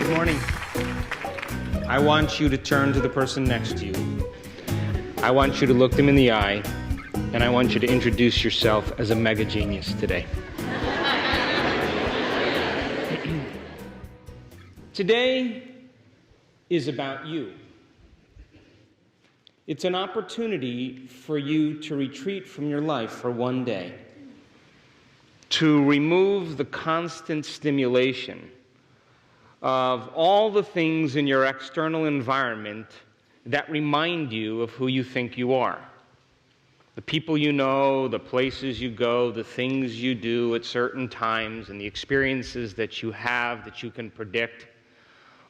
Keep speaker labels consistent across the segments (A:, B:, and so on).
A: Good morning. I want you to turn to the person next to you. I want you to look them in the eye, and I want you to introduce yourself as a mega genius today. Today is about you. It's an opportunity for you to retreat from your life for one day, to remove the constant stimulation of all the things in your external environment that remind you of who you think you are. The people you know, the places you go, the things you do at certain times, and the experiences that you have that you can predict,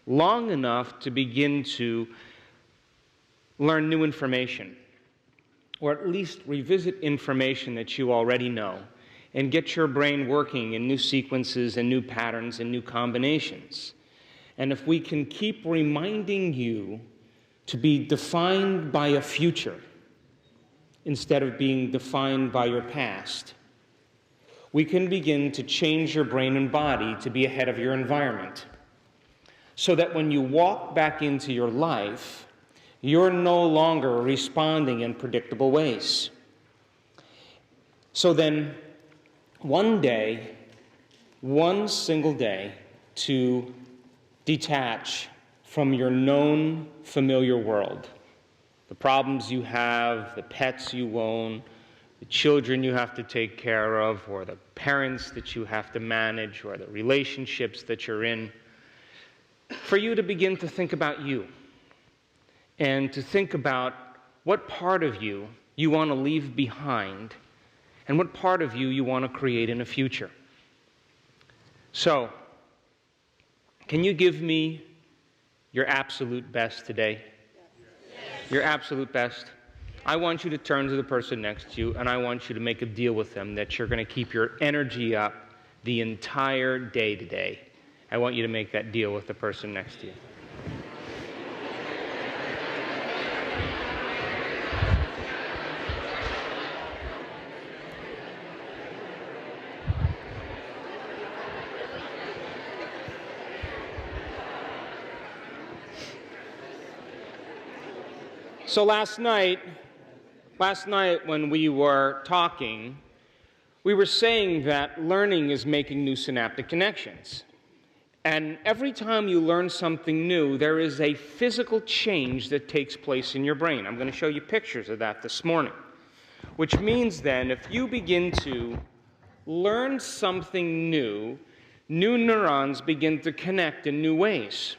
A: long enough to begin to learn new information, or at least revisit information that you already know, and get your brain working in new sequences and new patterns and new combinations. And if we can keep reminding you to be defined by a future instead of being defined by your past, we can begin to change your brain and body to be ahead of your environment, so that when you walk back into your life, you're no longer responding in predictable ways. So then, one day, one single day, to detach from your known familiar world. The problems you have, the pets you own, the children you have to take care of, or the parents that you have to manage, or the relationships that you're in. For you to begin to think about you, and to think about what part of you you want to leave behind, and what part of you want to create in the future. So, can you give me your absolute best today? Yes. Your absolute best? I want you to turn to the person next to you, and I want you to make a deal with them that you're going to keep your energy up the entire day today. I want you to make that deal with the person next to you. So last night when we were talking, we were saying that learning is making new synaptic connections. And every time you learn something new, there is a physical change that takes place in your brain. I'm going to show you pictures of that this morning. Which means then, if you begin to learn something new, new neurons begin to connect in new ways.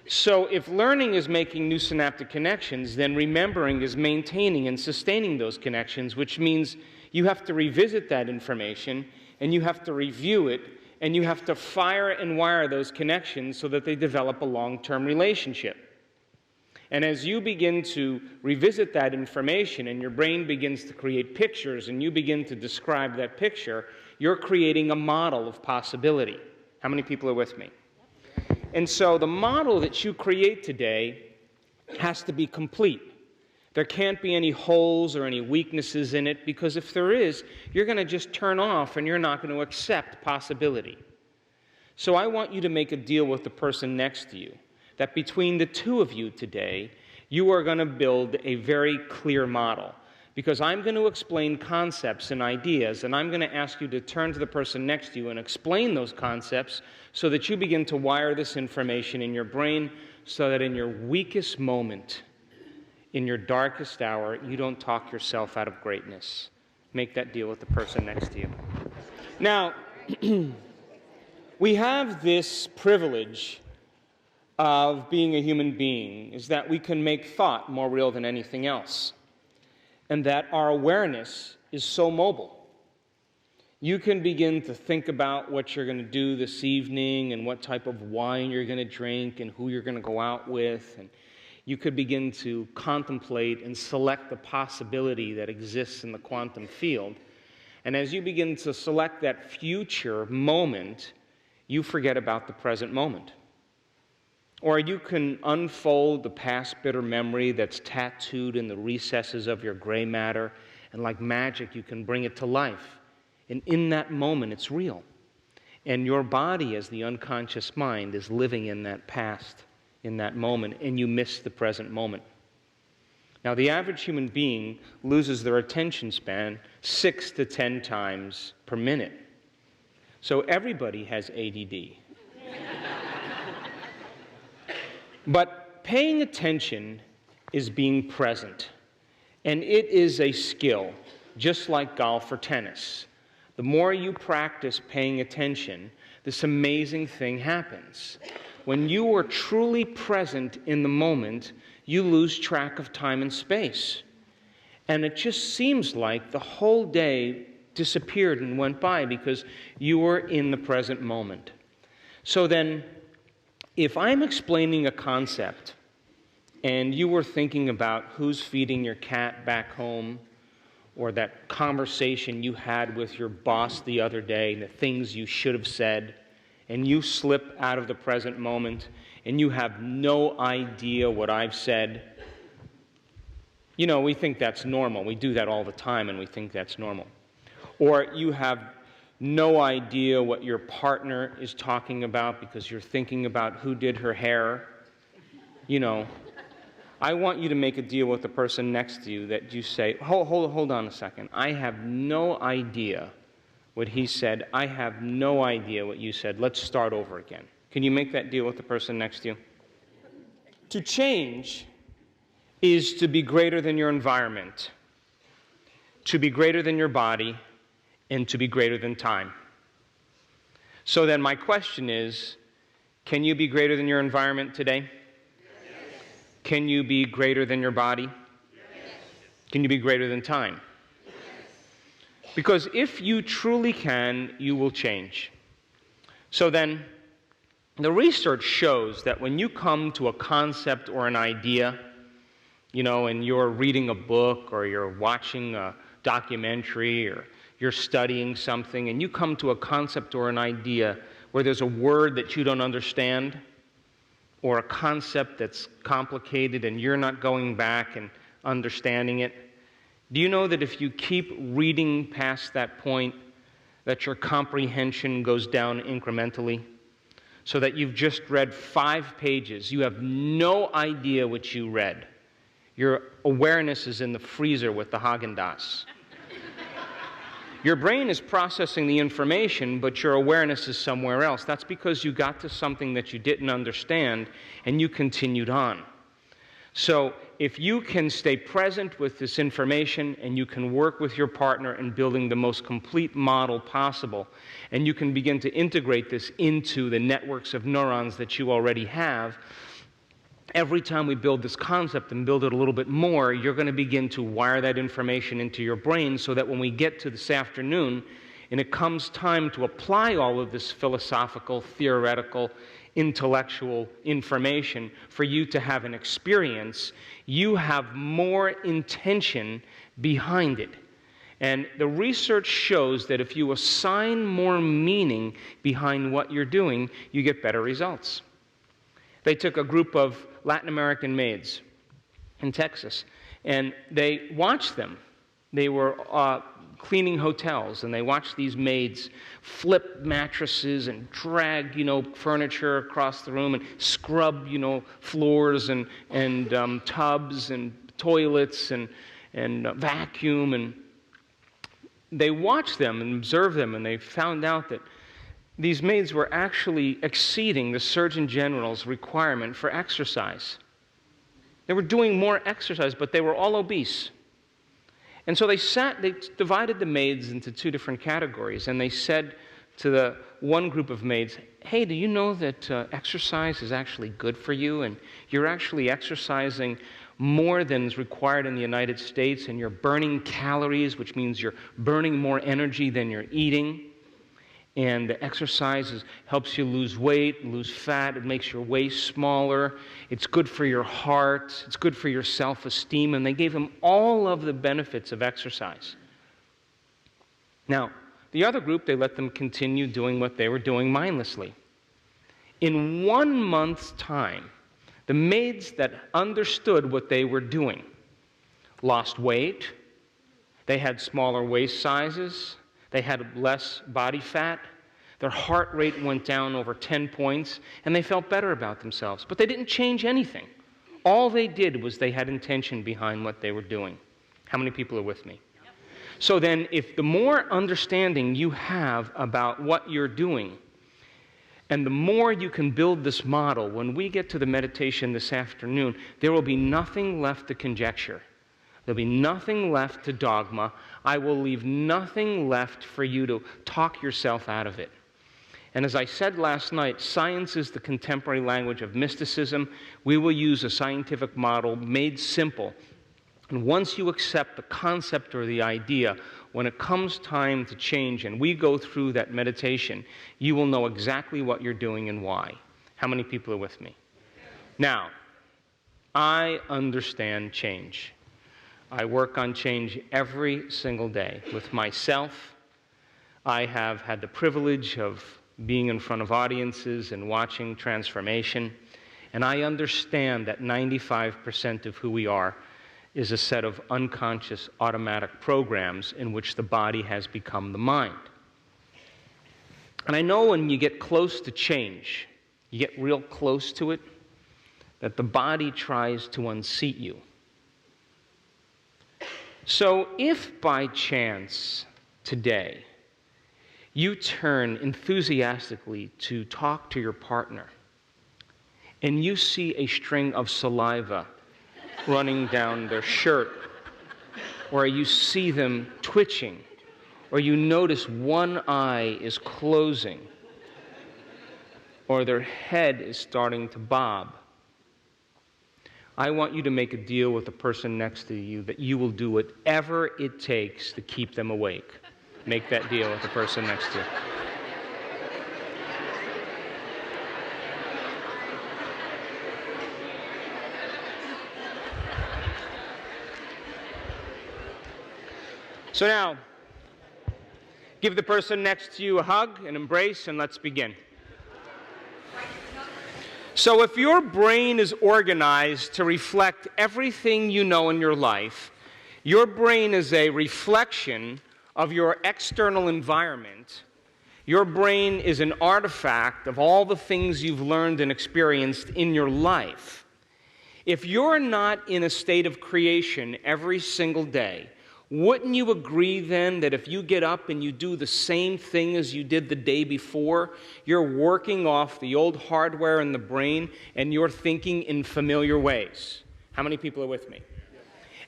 A: So if learning is making new synaptic connections, then remembering is maintaining and sustaining those connections, which means you have to revisit that information, and you have to review it, and you have to fire and wire those connections so that they develop a long-term relationship. And as you begin to revisit that information, and your brain begins to create pictures, and you begin to describe that picture, you're creating a model of possibility. How many people are with me? And so the model that you create today has to be complete. There can't be any holes or any weaknesses in it, because if there is, you're going to just turn off and you're not going to accept possibility. So I want you to make a deal with the person next to you, that between the two of you today, you are going to build a very clear model. Because I'm going to explain concepts and ideas, and I'm going to ask you to turn to the person next to you and explain those concepts so that you begin to wire this information in your brain, so that in your weakest moment, in your darkest hour, you don't talk yourself out of greatness. Make that deal with the person next to you. Now, we have this privilege of being a human being, is that we can make thought more real than anything else. And that our awareness is so mobile. You can begin to think about what you're going to do this evening, and what type of wine you're going to drink, and who you're going to go out with. And you could begin to contemplate and select the possibility that exists in the quantum field. And as you begin to select that future moment, you forget about the present moment. Or you can unfold the past bitter memory that's tattooed in the recesses of your gray matter, and like magic, you can bring it to life. And in that moment, it's real. And your body, as the unconscious mind, is living in that past, in that moment, and you miss the present moment. Now, the average human being loses their attention span 6 to 10 times per minute. So everybody has ADD. But paying attention is being present. And it is a skill, just like golf or tennis. The more you practice paying attention, this amazing thing happens. When you are truly present in the moment, you lose track of time and space. And it just seems like the whole day disappeared and went by because you were in the present moment. So then, if I'm explaining a concept and you were thinking about who's feeding your cat back home, or that conversation you had with your boss the other day, the things you should have said, and you slip out of the present moment, and you have no idea what I've said, you know, we think that's normal. We do that all the time, and we think that's normal. Or you have no idea what your partner is talking about because you're thinking about who did her hair. You know, I want you to make a deal with the person next to you that you say, hold on a second. I have no idea what he said. I have no idea what you said. Let's start over again. Can you make that deal with the person next to you? To change is to be greater than your environment, to be greater than your body, and to be greater than time. So then my question is, can you be greater than your environment today? Yes. Can you be greater than your body? Yes. Can you be greater than time? Yes. Because if you truly can, you will change. So then, the research shows that when you come to a concept or an idea, you know, and you're reading a book or you're watching a documentary or you're studying something and you come to a concept or an idea where there's a word that you don't understand or a concept that's complicated and you're not going back and understanding it, do you know that if you keep reading past that point, that your comprehension goes down incrementally? So that you've just read 5 pages, you have no idea what you read. Your awareness is in the freezer with the Haagen-Dazs. Your brain is processing the information, but your awareness is somewhere else. That's because you got to something that you didn't understand, and you continued on. So if you can stay present with this information, and you can work with your partner in building the most complete model possible, and you can begin to integrate this into the networks of neurons that you already have, every time we build this concept and build it a little bit more, you're going to begin to wire that information into your brain so that when we get to this afternoon and it comes time to apply all of this philosophical, theoretical, intellectual information for you to have an experience, you have more intention behind it. And the research shows that if you assign more meaning behind what you're doing, you get better results. They took a group of Latin American maids in Texas, and they watched them. They were cleaning hotels, and they watched these maids flip mattresses and drag, furniture across the room and scrub, floors and tubs and toilets and vacuum. And they watched them and observed them, and they found out that these maids were actually exceeding the Surgeon General's requirement for exercise. They were doing more exercise, but they were all obese. And so they divided the maids into 2 different categories, and they said to the one group of maids, hey, do you know that exercise is actually good for you, and you're actually exercising more than is required in the United States, and you're burning calories, which means you're burning more energy than you're eating. And the exercise helps you lose weight, lose fat. It makes your waist smaller. It's good for your heart. It's good for your self-esteem. And they gave him all of the benefits of exercise. Now, the other group, they let them continue doing what they were doing mindlessly. In 1 month's time, the maids that understood what they were doing lost weight. They had smaller waist sizes. They had less body fat. Their heart rate went down over 10 points, and they felt better about themselves. But they didn't change anything. All they did was they had intention behind what they were doing. How many people are with me? Yep. So then, if the more understanding you have about what you're doing, and the more you can build this model, when we get to the meditation this afternoon, there will be nothing left to conjecture. There'll be nothing left to dogma. I will leave nothing left for you to talk yourself out of it. And as I said last night, science is the contemporary language of mysticism. We will use a scientific model made simple. And once you accept the concept or the idea, when it comes time to change and we go through that meditation, you will know exactly what you're doing and why. How many people are with me? Now, I understand change. I work on change every single day with myself. I have had the privilege of being in front of audiences and watching transformation. And I understand that 95% of who we are is a set of unconscious automatic programs in which the body has become the mind. And I know when you get close to change, you get real close to it, that the body tries to unseat you. So if by chance today you turn enthusiastically to talk to your partner and you see a string of saliva running down their shirt, or you see them twitching, or you notice one eye is closing, or their head is starting to bob, I want you to make a deal with the person next to you that you will do whatever it takes to keep them awake. Make that deal with the person next to you. So now, give the person next to you a hug, an embrace, and let's begin. So if your brain is organized to reflect everything you know in your life, your brain is a reflection of your external environment. Your brain is an artifact of all the things you've learned and experienced in your life. If you're not in a state of creation every single day, wouldn't you agree then that if you get up and you do the same thing as you did the day before, you're working off the old hardware in the brain and you're thinking in familiar ways? How many people are with me?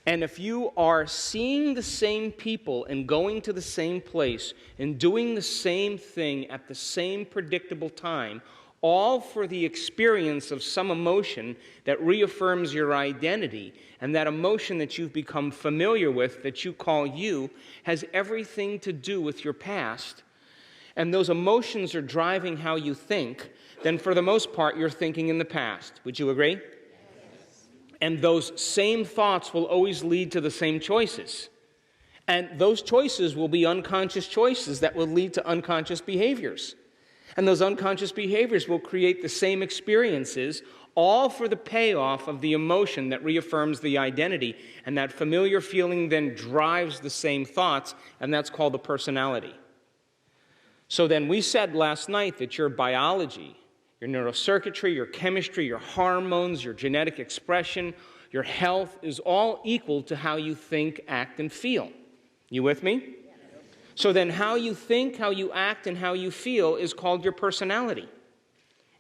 A: And if you are seeing the same people and going to the same place and doing the same thing at the same predictable time, all for the experience of some emotion that reaffirms your identity, and that emotion that you've become familiar with, that you call you, has everything to do with your past, and those emotions are driving how you think, then for the most part you're thinking in the past. Would you agree? Yes. And those same thoughts will always lead to the same choices. And those choices will be unconscious choices that will lead to unconscious behaviors. And those unconscious behaviors will create the same experiences, all for the payoff of the emotion that reaffirms the identity. And that familiar feeling then drives the same thoughts, and that's called the personality. So then we said last night that your biology, your neurocircuitry, your chemistry, your hormones, your genetic expression, your health is all equal to how you think, act, and feel. You with me? So then how you think, how you act, and how you feel is called your personality.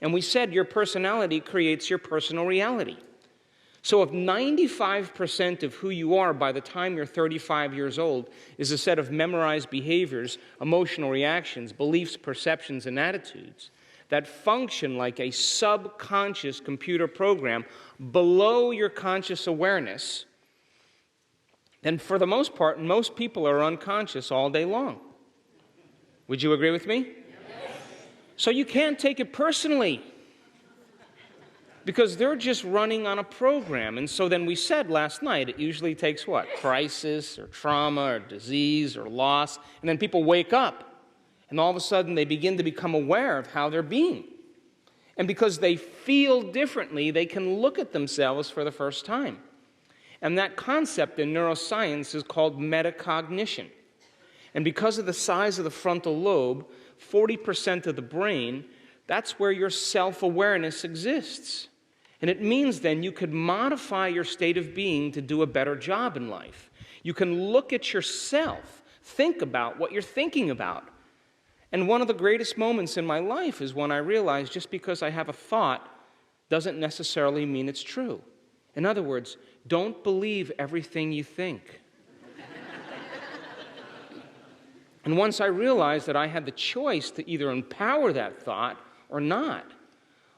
A: And we said your personality creates your personal reality. So if 95% of who you are by the time you're 35 years old is a set of memorized behaviors, emotional reactions, beliefs, perceptions, and attitudes that function like a subconscious computer program below your conscious awareness, then for the most part, most people are unconscious all day long. Would you agree with me? Yes. So you can't take it personally, because they're just running on a program. And so then we said last night, it usually takes what? Crisis or trauma or disease or loss. And then people wake up, and all of a sudden they begin to become aware of how they're being. And because they feel differently, they can look at themselves for the first time. And that concept in neuroscience is called metacognition. And because of the size of the frontal lobe, 40% of the brain, that's where your self-awareness exists. And it means then you could modify your state of being to do a better job in life. You can look at yourself, think about what you're thinking about. And one of the greatest moments in my life is when I realized just because I have a thought doesn't necessarily mean it's true. In other words, don't believe everything you think. And once I realized that I had the choice to either empower that thought or not,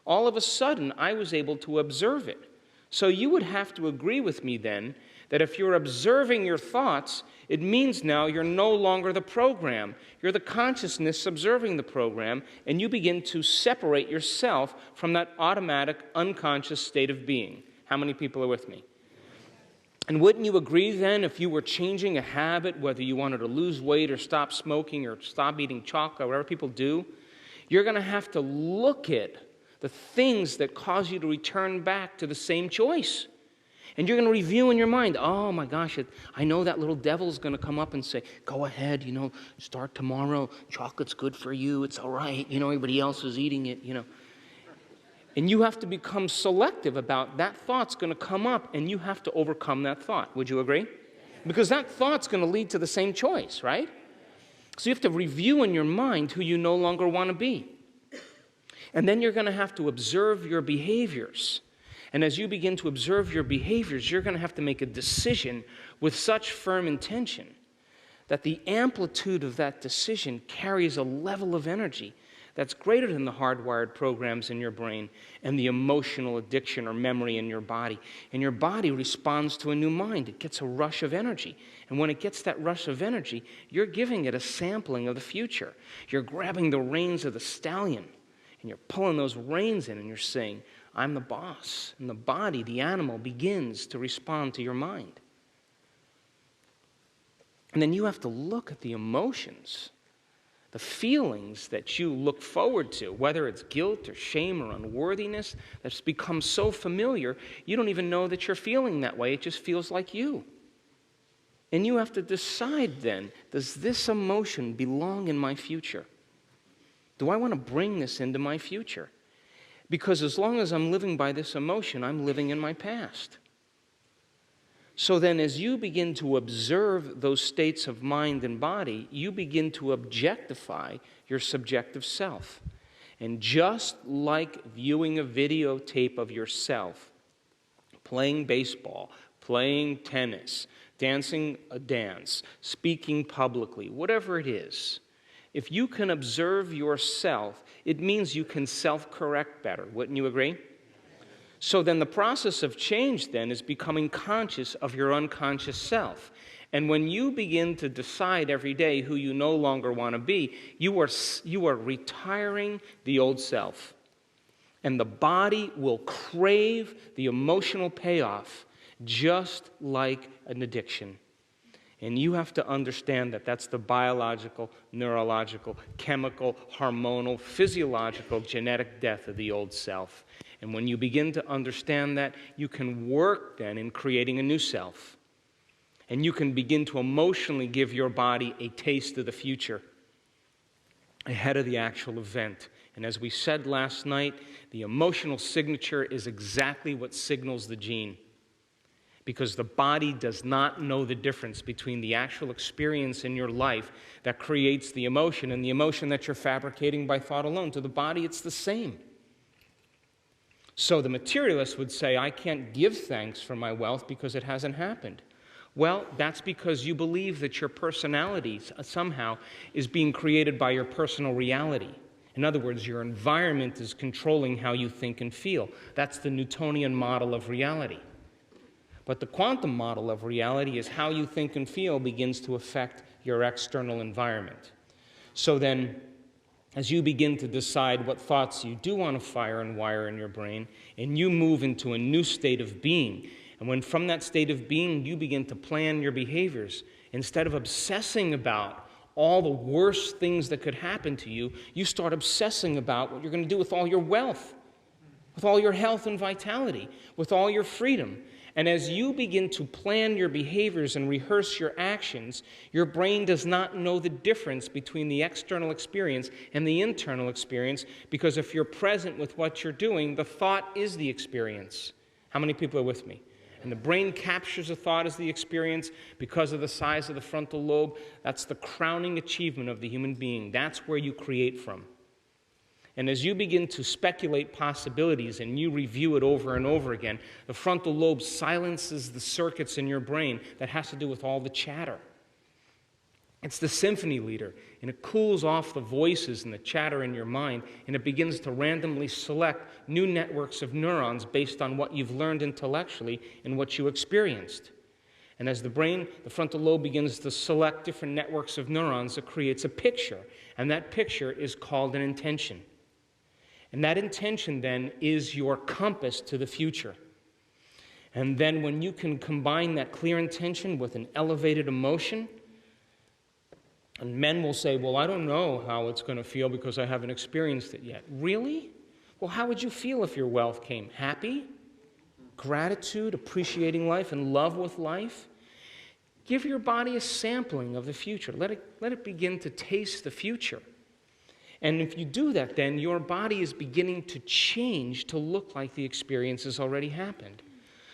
A: all of a sudden I was able to observe it. So you would have to agree with me then that if you're observing your thoughts, it means now you're no longer the program. You're the consciousness observing the program, and you begin to separate yourself from that automatic, unconscious state of being. How many people are with me? And wouldn't you agree then if you were changing a habit, whether you wanted to lose weight or stop smoking or stop eating chocolate, whatever people do, you're going to have to look at the things that cause you to return back to the same choice. And you're going to review in your mind, oh my gosh, I know that little devil's going to come up and say, go ahead, start tomorrow. Chocolate's good for you. It's all right. Everybody else is eating it, And you have to become selective about that thought's going to come up, and you have to overcome that thought. Would you agree? Because that thought's going to lead to the same choice, right? So you have to review in your mind who you no longer want to be. And then you're going to have to observe your behaviors. And as you begin to observe your behaviors, you're going to have to make a decision with such firm intention that the amplitude of that decision carries a level of energy that's greater than the hardwired programs in your brain and the emotional addiction or memory in your body. And your body responds to a new mind. It gets a rush of energy. And when it gets that rush of energy, you're giving it a sampling of the future. You're grabbing the reins of the stallion, and you're pulling those reins in, and you're saying, I'm the boss. And the body, the animal, begins to respond to your mind. And then you have to look at the emotions, the feelings that you look forward to, whether it's guilt or shame or unworthiness, that's become so familiar, you don't even know that you're feeling that way. It just feels like you. And you have to decide then, does this emotion belong in my future? Do I want to bring this into my future? Because as long as I'm living by this emotion, I'm living in my past. So then as you begin to observe those states of mind and body, you begin to objectify your subjective self. And just like viewing a videotape of yourself, playing baseball, playing tennis, dancing a dance, speaking publicly, whatever it is, if you can observe yourself, it means you can self-correct better. Wouldn't you agree? So then the process of change then is becoming conscious of your unconscious self. And when you begin to decide every day who you no longer want to be, you are retiring the old self. And the body will crave the emotional payoff just like an addiction. And you have to understand that that's the biological, neurological, chemical, hormonal, physiological, genetic death of the old self. And when you begin to understand that, you can work then in creating a new self. And you can begin to emotionally give your body a taste of the future ahead of the actual event. And as we said last night, the emotional signature is exactly what signals the gene. Because the body does not know the difference between the actual experience in your life that creates the emotion and the emotion that you're fabricating by thought alone. To the body, it's the same. So the materialist would say, I can't give thanks for my wealth because it hasn't happened. Well, that's because you believe that your personality somehow is being created by your personal reality. In other words, your environment is controlling how you think and feel. That's the Newtonian model of reality. But the quantum model of reality is how you think and feel begins to affect your external environment. So then, as you begin to decide what thoughts you do want to fire and wire in your brain, and you move into a new state of being, and when from that state of being you begin to plan your behaviors, instead of obsessing about all the worst things that could happen to you, you start obsessing about what you're going to do with all your wealth, with all your health and vitality, with all your freedom. And as you begin to plan your behaviors and rehearse your actions, your brain does not know the difference between the external experience and the internal experience, because if you're present with what you're doing, the thought is the experience. How many people are with me? And the brain captures a thought as the experience because of the size of the frontal lobe. That's the crowning achievement of the human being. That's where you create from. And as you begin to speculate possibilities and you review it over and over again, the frontal lobe silences the circuits in your brain that has to do with all the chatter. It's the symphony leader, and it cools off the voices and the chatter in your mind, and it begins to randomly select new networks of neurons based on what you've learned intellectually and what you experienced. And as the brain, the frontal lobe, begins to select different networks of neurons, it creates a picture, and that picture is called an intention. And that intention then is your compass to the future. And then when you can combine that clear intention with an elevated emotion, and men will say, well, I don't know how it's going to feel because I haven't experienced it yet. Really? Well, how would you feel if your wealth came? Happy? Gratitude, appreciating life, and love with life? Give your body a sampling of the future. Let it begin to taste the future. And if you do that, then your body is beginning to change to look like the experience has already happened.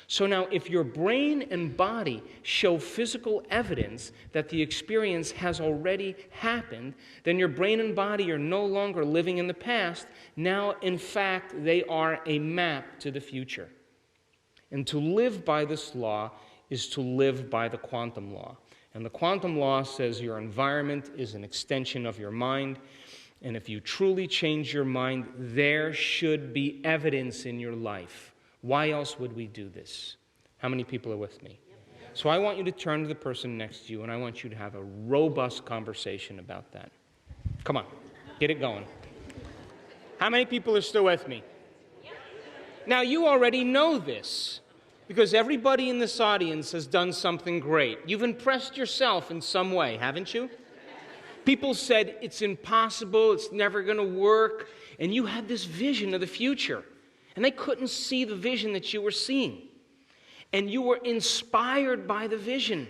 A: So now, if your brain and body show physical evidence that the experience has already happened, then your brain and body are no longer living in the past. Now, in fact, they are a map to the future. And to live by this law is to live by the quantum law. And the quantum law says your environment is an extension of your mind. And if you truly change your mind, there should be evidence in your life. Why else would we do this? How many people are with me? So I want you to turn to the person next to you, and I want you to have a robust conversation about that. Come on, get it going. How many people are still with me? Now, you already know this, because everybody in this audience has done something great. You've impressed yourself in some way, haven't you? People said, it's impossible, it's never going to work, and you had this vision of the future. And they couldn't see the vision that you were seeing. And you were inspired by the vision,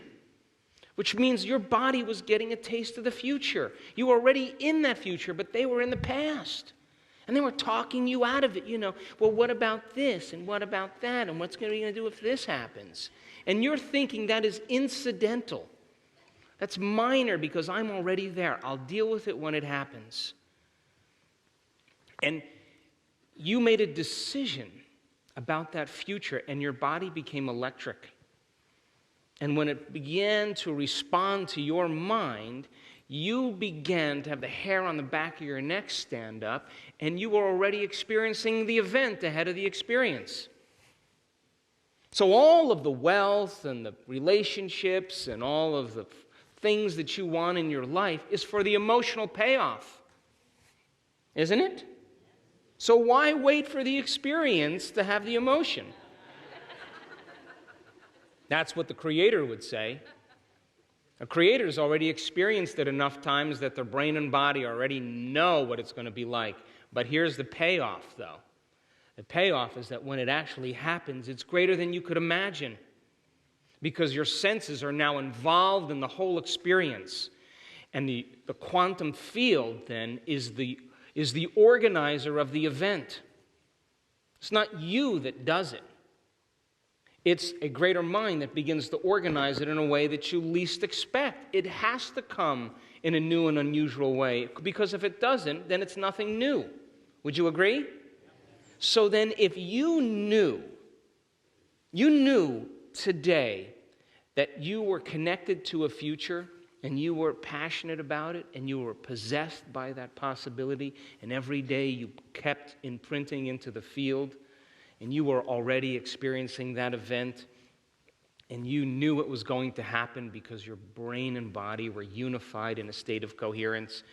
A: which means your body was getting a taste of the future. You were already in that future, but they were in the past. And they were talking you out of it, well, what about this, and what about that, and what's going to do if this happens? And you're thinking that is incidental. That's minor because I'm already there. I'll deal with it when it happens. And you made a decision about that future, and your body became electric. And when it began to respond to your mind, you began to have the hair on the back of your neck stand up, and you were already experiencing the event ahead of the experience. So all of the wealth and the relationships and all of the things that you want in your life is for the emotional payoff, isn't it? So why wait for the experience to have the emotion? That's what the Creator would say. A Creator has already experienced it enough times that their brain and body already know what it's going to be like. But here's the payoff, though. The payoff is that when it actually happens, it's greater than you could imagine, because your senses are now involved in the whole experience. And the quantum field, then, is the organizer of the event. It's not you that does it. It's a greater mind that begins to organize it in a way that you least expect. It has to come in a new and unusual way, because if it doesn't, then it's nothing new. Would you agree? So then, if you knew today that you were connected to a future, and you were passionate about it, and you were possessed by that possibility, and every day you kept imprinting into the field, and you were already experiencing that event, and you knew it was going to happen because your brain and body were unified in a state of coherence,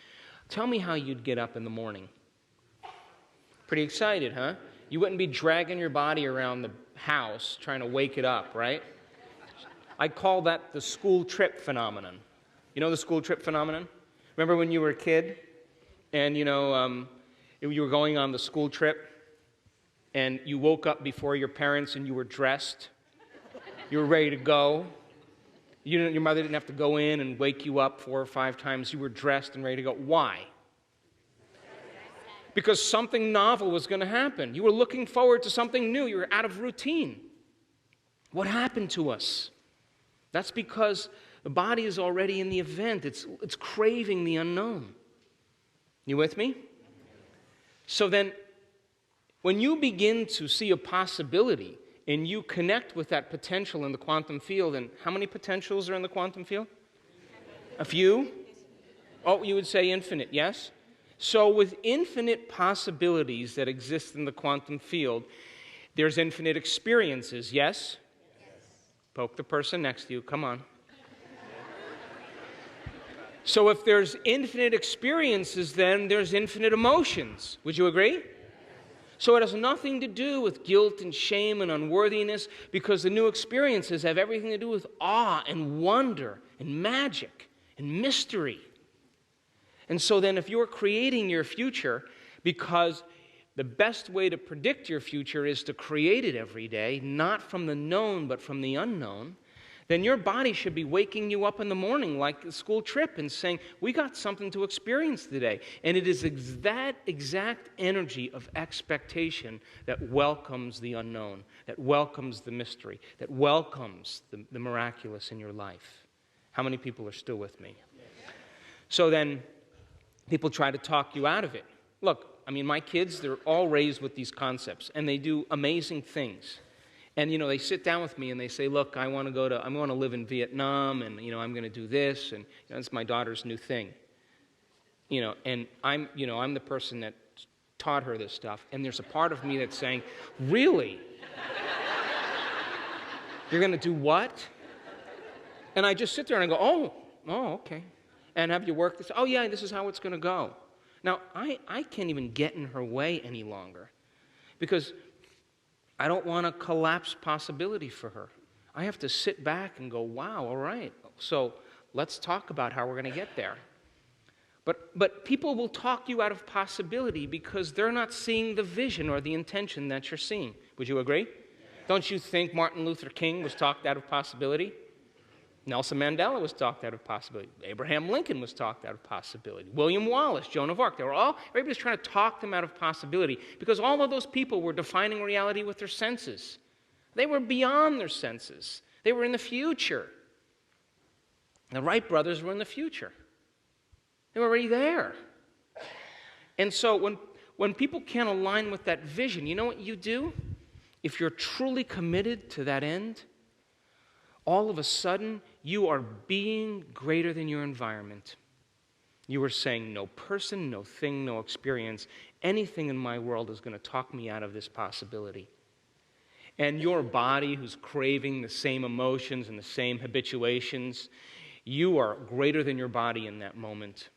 A: tell me how you'd get up in the morning. Pretty excited, huh? You wouldn't be dragging your body around the house trying to wake it up, right? I call that the school trip phenomenon. You know the school trip phenomenon? Remember when you were a kid and, you were going on the school trip and you woke up before your parents and you were dressed You were ready to go. Your mother didn't have to go in and wake you up 4 or 5 times. You were dressed and ready to go. Why? Because something novel was going to happen. You were looking forward to something new. You were out of routine. What happened to us? That's because the body is already in the event. It's craving the unknown. You with me? So then, when you begin to see a possibility and you connect with that potential in the quantum field, and how many potentials are in the quantum field? A few? Oh, you would say infinite, yes? So with infinite possibilities that exist in the quantum field, there's infinite experiences, yes? Poke the person next to you, come on. So if there's infinite experiences, then there's infinite emotions. Would you agree? So it has nothing to do with guilt and shame and unworthiness, because the new experiences have everything to do with awe and wonder and magic and mystery. And so then if you're creating your future, because the best way to predict your future is to create it every day, not from the known but from the unknown, then your body should be waking you up in the morning like the school trip and saying, we got something to experience today. And it is that exact energy of expectation that welcomes the unknown, that welcomes the mystery, that welcomes the miraculous in your life. How many people are still with me? So then, people try to talk you out of it. Look, I mean, my kids, they're all raised with these concepts, and they do amazing things. And, they sit down with me and they say, look, I want to live in Vietnam, and, I'm going to do this, and that's my daughter's new thing. And I'm the person that taught her this stuff, and there's a part of me that's saying, really? You're going to do what? And I just sit there and I go, oh, okay. And have you worked this? Oh, yeah, this is how it's going to go. Now, I can't even get in her way any longer because I don't want to collapse possibility for her. I have to sit back and go, wow, all right. So let's talk about how we're going to get there. But people will talk you out of possibility because they're not seeing the vision or the intention that you're seeing. Would you agree? Don't you think Martin Luther King was talked out of possibility? Nelson Mandela was talked out of possibility. Abraham Lincoln was talked out of possibility. William Wallace, Joan of Arc, everybody's trying to talk them out of possibility because all of those people were defining reality with their senses. They were beyond their senses. They were in the future. The Wright brothers were in the future. They were already there. And so when people can't align with that vision, you know what you do? If you're truly committed to that end, all of a sudden, you are being greater than your environment. You are saying, no person, no thing, no experience, anything in my world is going to talk me out of this possibility. And your body, who's craving the same emotions and the same habituations, you are greater than your body in that moment.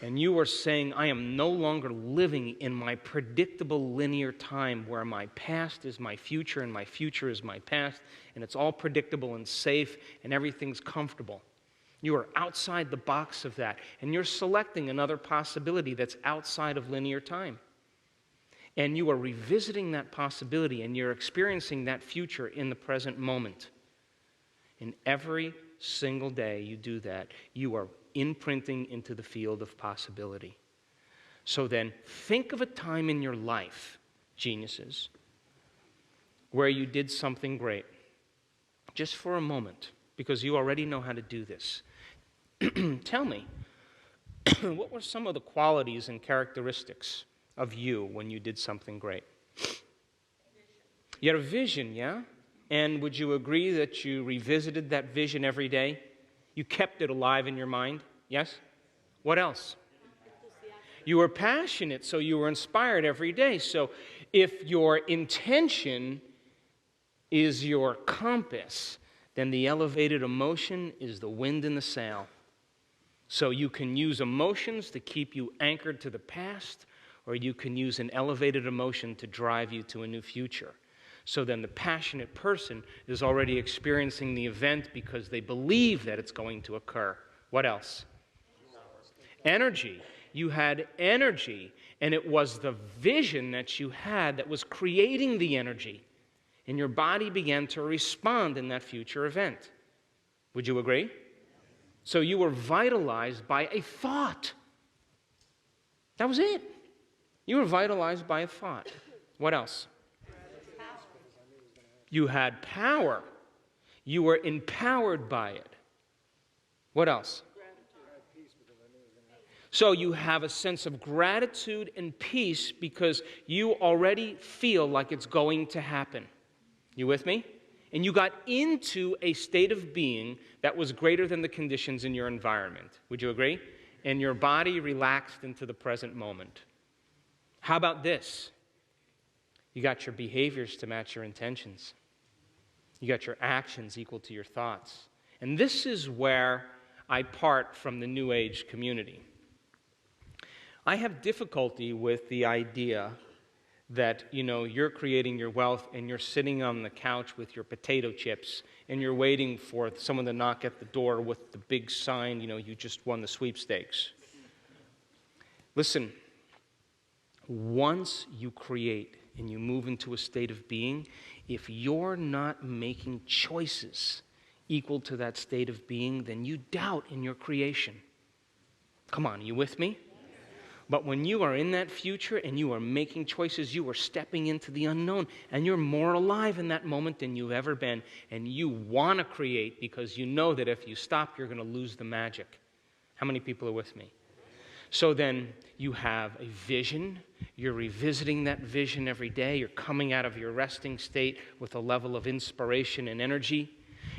A: And you are saying, I am no longer living in my predictable linear time where my past is my future and my future is my past, and it's all predictable and safe and everything's comfortable. You are outside the box of that, and you're selecting another possibility that's outside of linear time. And you are revisiting that possibility, and you're experiencing that future in the present moment. And every single day you do that, you are imprinting into the field of possibility. So then, think of a time in your life, geniuses, where you did something great. Just for a moment, because you already know how to do this. Tell me, what were some of the qualities and characteristics of you when you did something great? You had a vision, yeah? And would you agree that you revisited that vision every day? You kept it alive in your mind, yes? What else? You were passionate, so you were inspired every day. So if your intention is your compass, then the elevated emotion is the wind in the sail. So you can use emotions to keep you anchored to the past, or you can use an elevated emotion to drive you to a new future. So then the passionate person is already experiencing the event because they believe that it's going to occur. What else? Energy. You had energy, and it was the vision that you had that was creating the energy. And your body began to respond in that future event. Would you agree? So you were vitalized by a thought. That was it. You were vitalized by a thought. What else? You had power. You were empowered by it. What else? So you have a sense of gratitude and peace because you already feel like it's going to happen. You with me? And you got into a state of being that was greater than the conditions in your environment. Would you agree? And your body relaxed into the present moment. How about this? You got your behaviors to match your intentions. You got your actions equal to your thoughts. And this is where I part from the New Age community. I have difficulty with the idea that, you're creating your wealth and you're sitting on the couch with your potato chips and you're waiting for someone to knock at the door with the big sign, you just won the sweepstakes. Listen, once you create and you move into a state of being, if you're not making choices equal to that state of being, then you doubt in your creation. Come on, are you with me? But when you are in that future and you are making choices, you are stepping into the unknown and you're more alive in that moment than you've ever been. And you want to create because you know that if you stop, you're going to lose the magic. How many people are with me? So then you have a vision. You're revisiting that vision every day. You're coming out of your resting state with a level of inspiration and energy.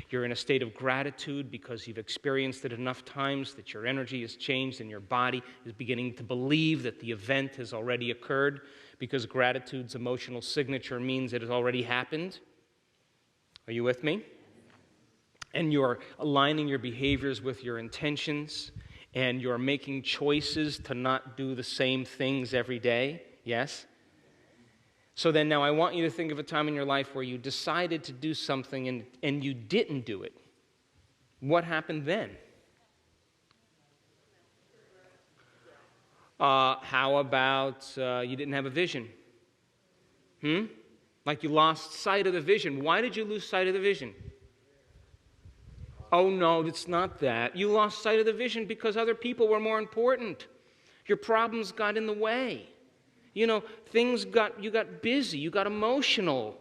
A: You're in a state of gratitude because you've experienced it enough times that your energy has changed and your body is beginning to believe that the event has already occurred because gratitude's emotional signature means it has already happened. Are you with me? And you're aligning your behaviors with your intentions and you're making choices to not do the same things every day. Yes? So then now I want you to think of a time in your life where you decided to do something and you didn't do it. What happened then? How about you didn't have a vision? Like you lost sight of the vision. Why did you lose sight of the vision? Oh no, it's not that. You lost sight of the vision because other people were more important. Your problems got in the way. You got busy, you got emotional.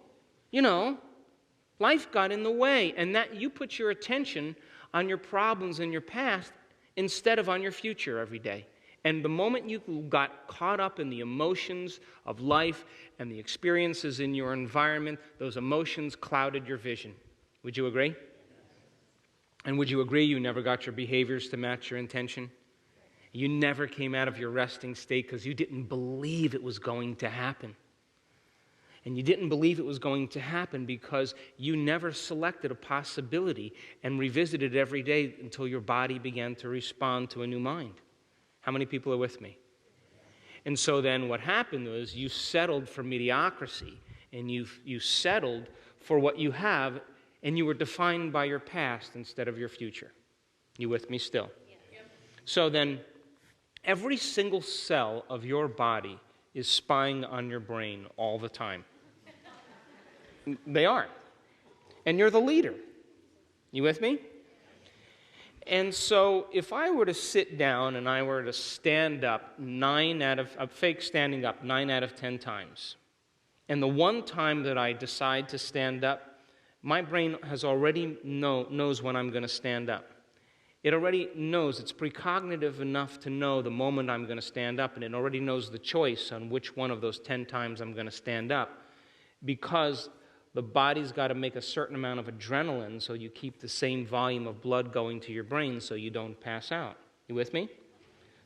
A: Life got in the way, and that you put your attention on your problems in your past instead of on your future every day. And the moment you got caught up in the emotions of life and the experiences in your environment, those emotions clouded your vision. Would you agree? And would you agree you never got your behaviors to match your intention? You never came out of your resting state because you didn't believe it was going to happen. And you didn't believe it was going to happen because you never selected a possibility and revisited it every day until your body began to respond to a new mind. How many people are with me? And so then what happened was you settled for mediocrity and you settled for what you have and you were defined by your past instead of your future. You with me still? Yeah. So then every single cell of your body is spying on your brain all the time. They are. And you're the leader. You with me? And so if I were to sit down and I were to stand up 9 out of 10 times, and the one time that I decide to stand up, my brain has already knows when I'm going to stand up. It already knows, it's precognitive enough to know the moment I'm going to stand up, and it already knows the choice on which one of those 10 times I'm going to stand up, because the body's got to make a certain amount of adrenaline so you keep the same volume of blood going to your brain so you don't pass out. You with me?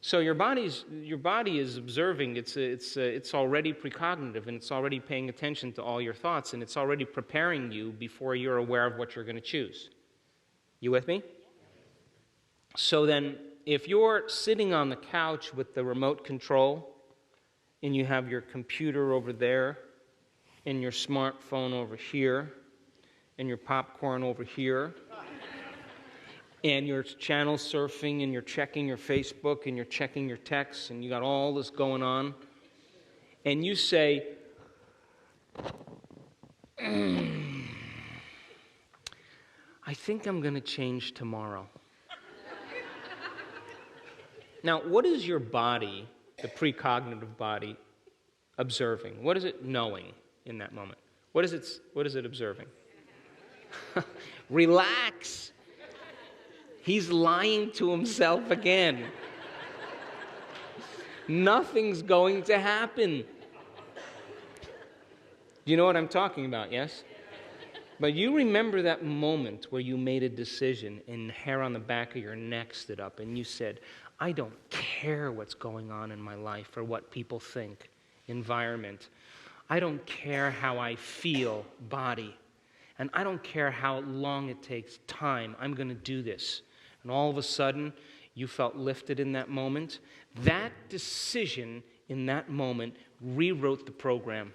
A: So your body is observing, it's already precognitive, and it's already paying attention to all your thoughts, and it's already preparing you before you're aware of what you're going to choose. You with me? So then, if you're sitting on the couch with the remote control, and you have your computer over there, and your smartphone over here, and your popcorn over here, and you're channel surfing, and you're checking your Facebook, and you're checking your texts, and you got all this going on, and you say, I think I'm going to change tomorrow. Now, what is your body, the precognitive body, observing? What is it knowing in that moment? What is it observing? Relax. He's lying to himself again. Nothing's going to happen. Do you know what I'm talking about, yes? But you remember that moment where you made a decision and the hair on the back of your neck stood up and you said, I don't care what's going on in my life or what people think, environment. I don't care how I feel, body. And I don't care how long it takes, time. I'm going to do this. And all of a sudden, you felt lifted in that moment. That decision in that moment rewrote the program.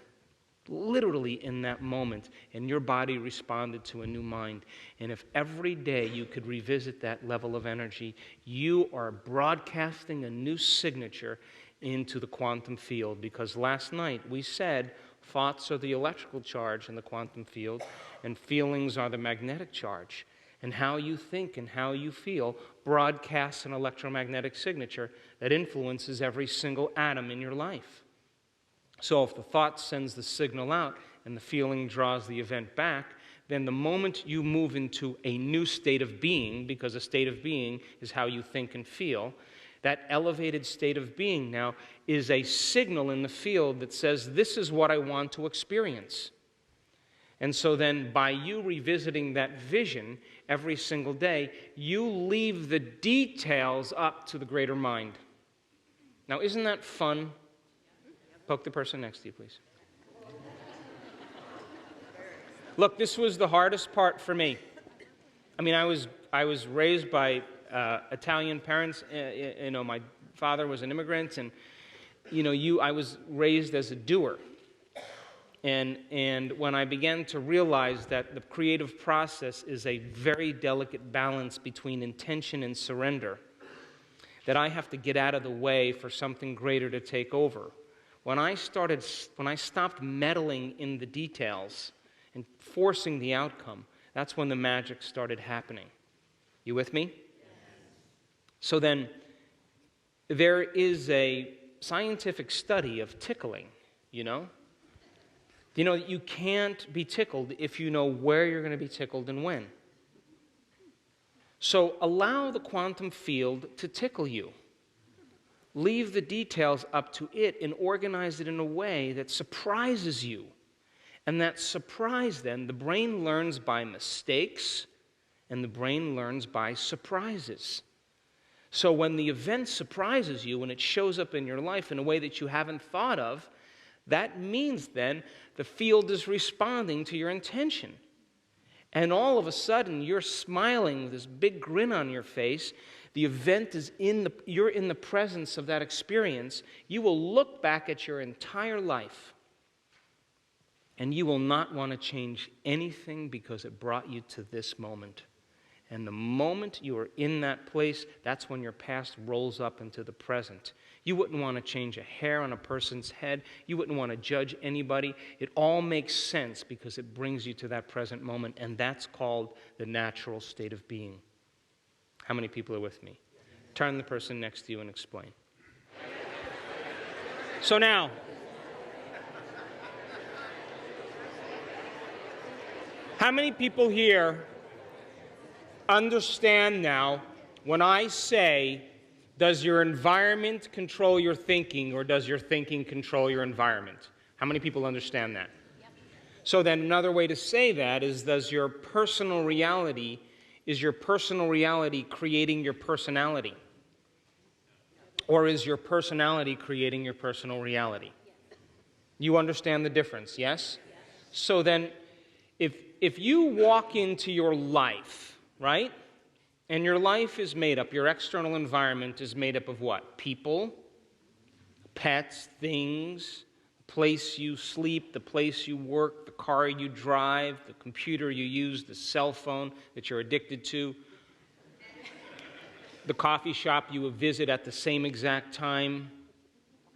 A: Literally in that moment, and your body responded to a new mind. And if every day you could revisit that level of energy, you are broadcasting a new signature into the quantum field. Because last night we said thoughts are the electrical charge in the quantum field, and feelings are the magnetic charge. And how you think and how you feel broadcasts an electromagnetic signature that influences every single atom in your life. So if the thought sends the signal out and the feeling draws the event back, then the moment you move into a new state of being, because a state of being is how you think and feel, that elevated state of being now is a signal in the field that says, this is what I want to experience. And so then by you revisiting that vision every single day, you leave the details up to the greater mind. Now, isn't that fun? Poke the person next to you, please. Look, this was the hardest part for me. I mean, I was raised by Italian parents. My father was an immigrant, and I was raised as a doer. And when I began to realize that the creative process is a very delicate balance between intention and surrender, that I have to get out of the way for something greater to take over. When I stopped meddling in the details and forcing the outcome, that's when the magic started happening. You with me? Yes. So then, there is a scientific study of tickling, you know? You can't be tickled if you know where you're going to be tickled and when. So allow the quantum field to tickle you. Leave the details up to it and organize it in a way that surprises you. And that surprise, then, the brain learns by mistakes, and the brain learns by surprises. So when the event surprises you and it shows up in your life in a way that you haven't thought of, that means then the field is responding to your intention. And all of a sudden, you're smiling with this big grin on your face. The event is you're in the presence of that experience. You will look back at your entire life, and you will not want to change anything because it brought you to this moment. And the moment you are in that place, that's when your past rolls up into the present. You wouldn't want to change a hair on a person's head. You wouldn't want to judge anybody. It all makes sense because it brings you to that present moment, and that's called the natural state of being. How many people are with me? Turn the person next to you and explain. So now, how many people here understand now when I say, does your environment control your thinking, or does your thinking control your environment? How many people understand that? Yep. So then another way to say that is, is your personal reality creating your personality? Or is your personality creating your personal reality? Yes. You understand the difference, yes? Yes. So then, if you walk into your life, right? And your life is made up, your external environment is made up of what? People, pets, things, the place you sleep, the place you work, the car you drive, the computer you use, the cell phone that you're addicted to, the coffee shop you visit at the same exact time.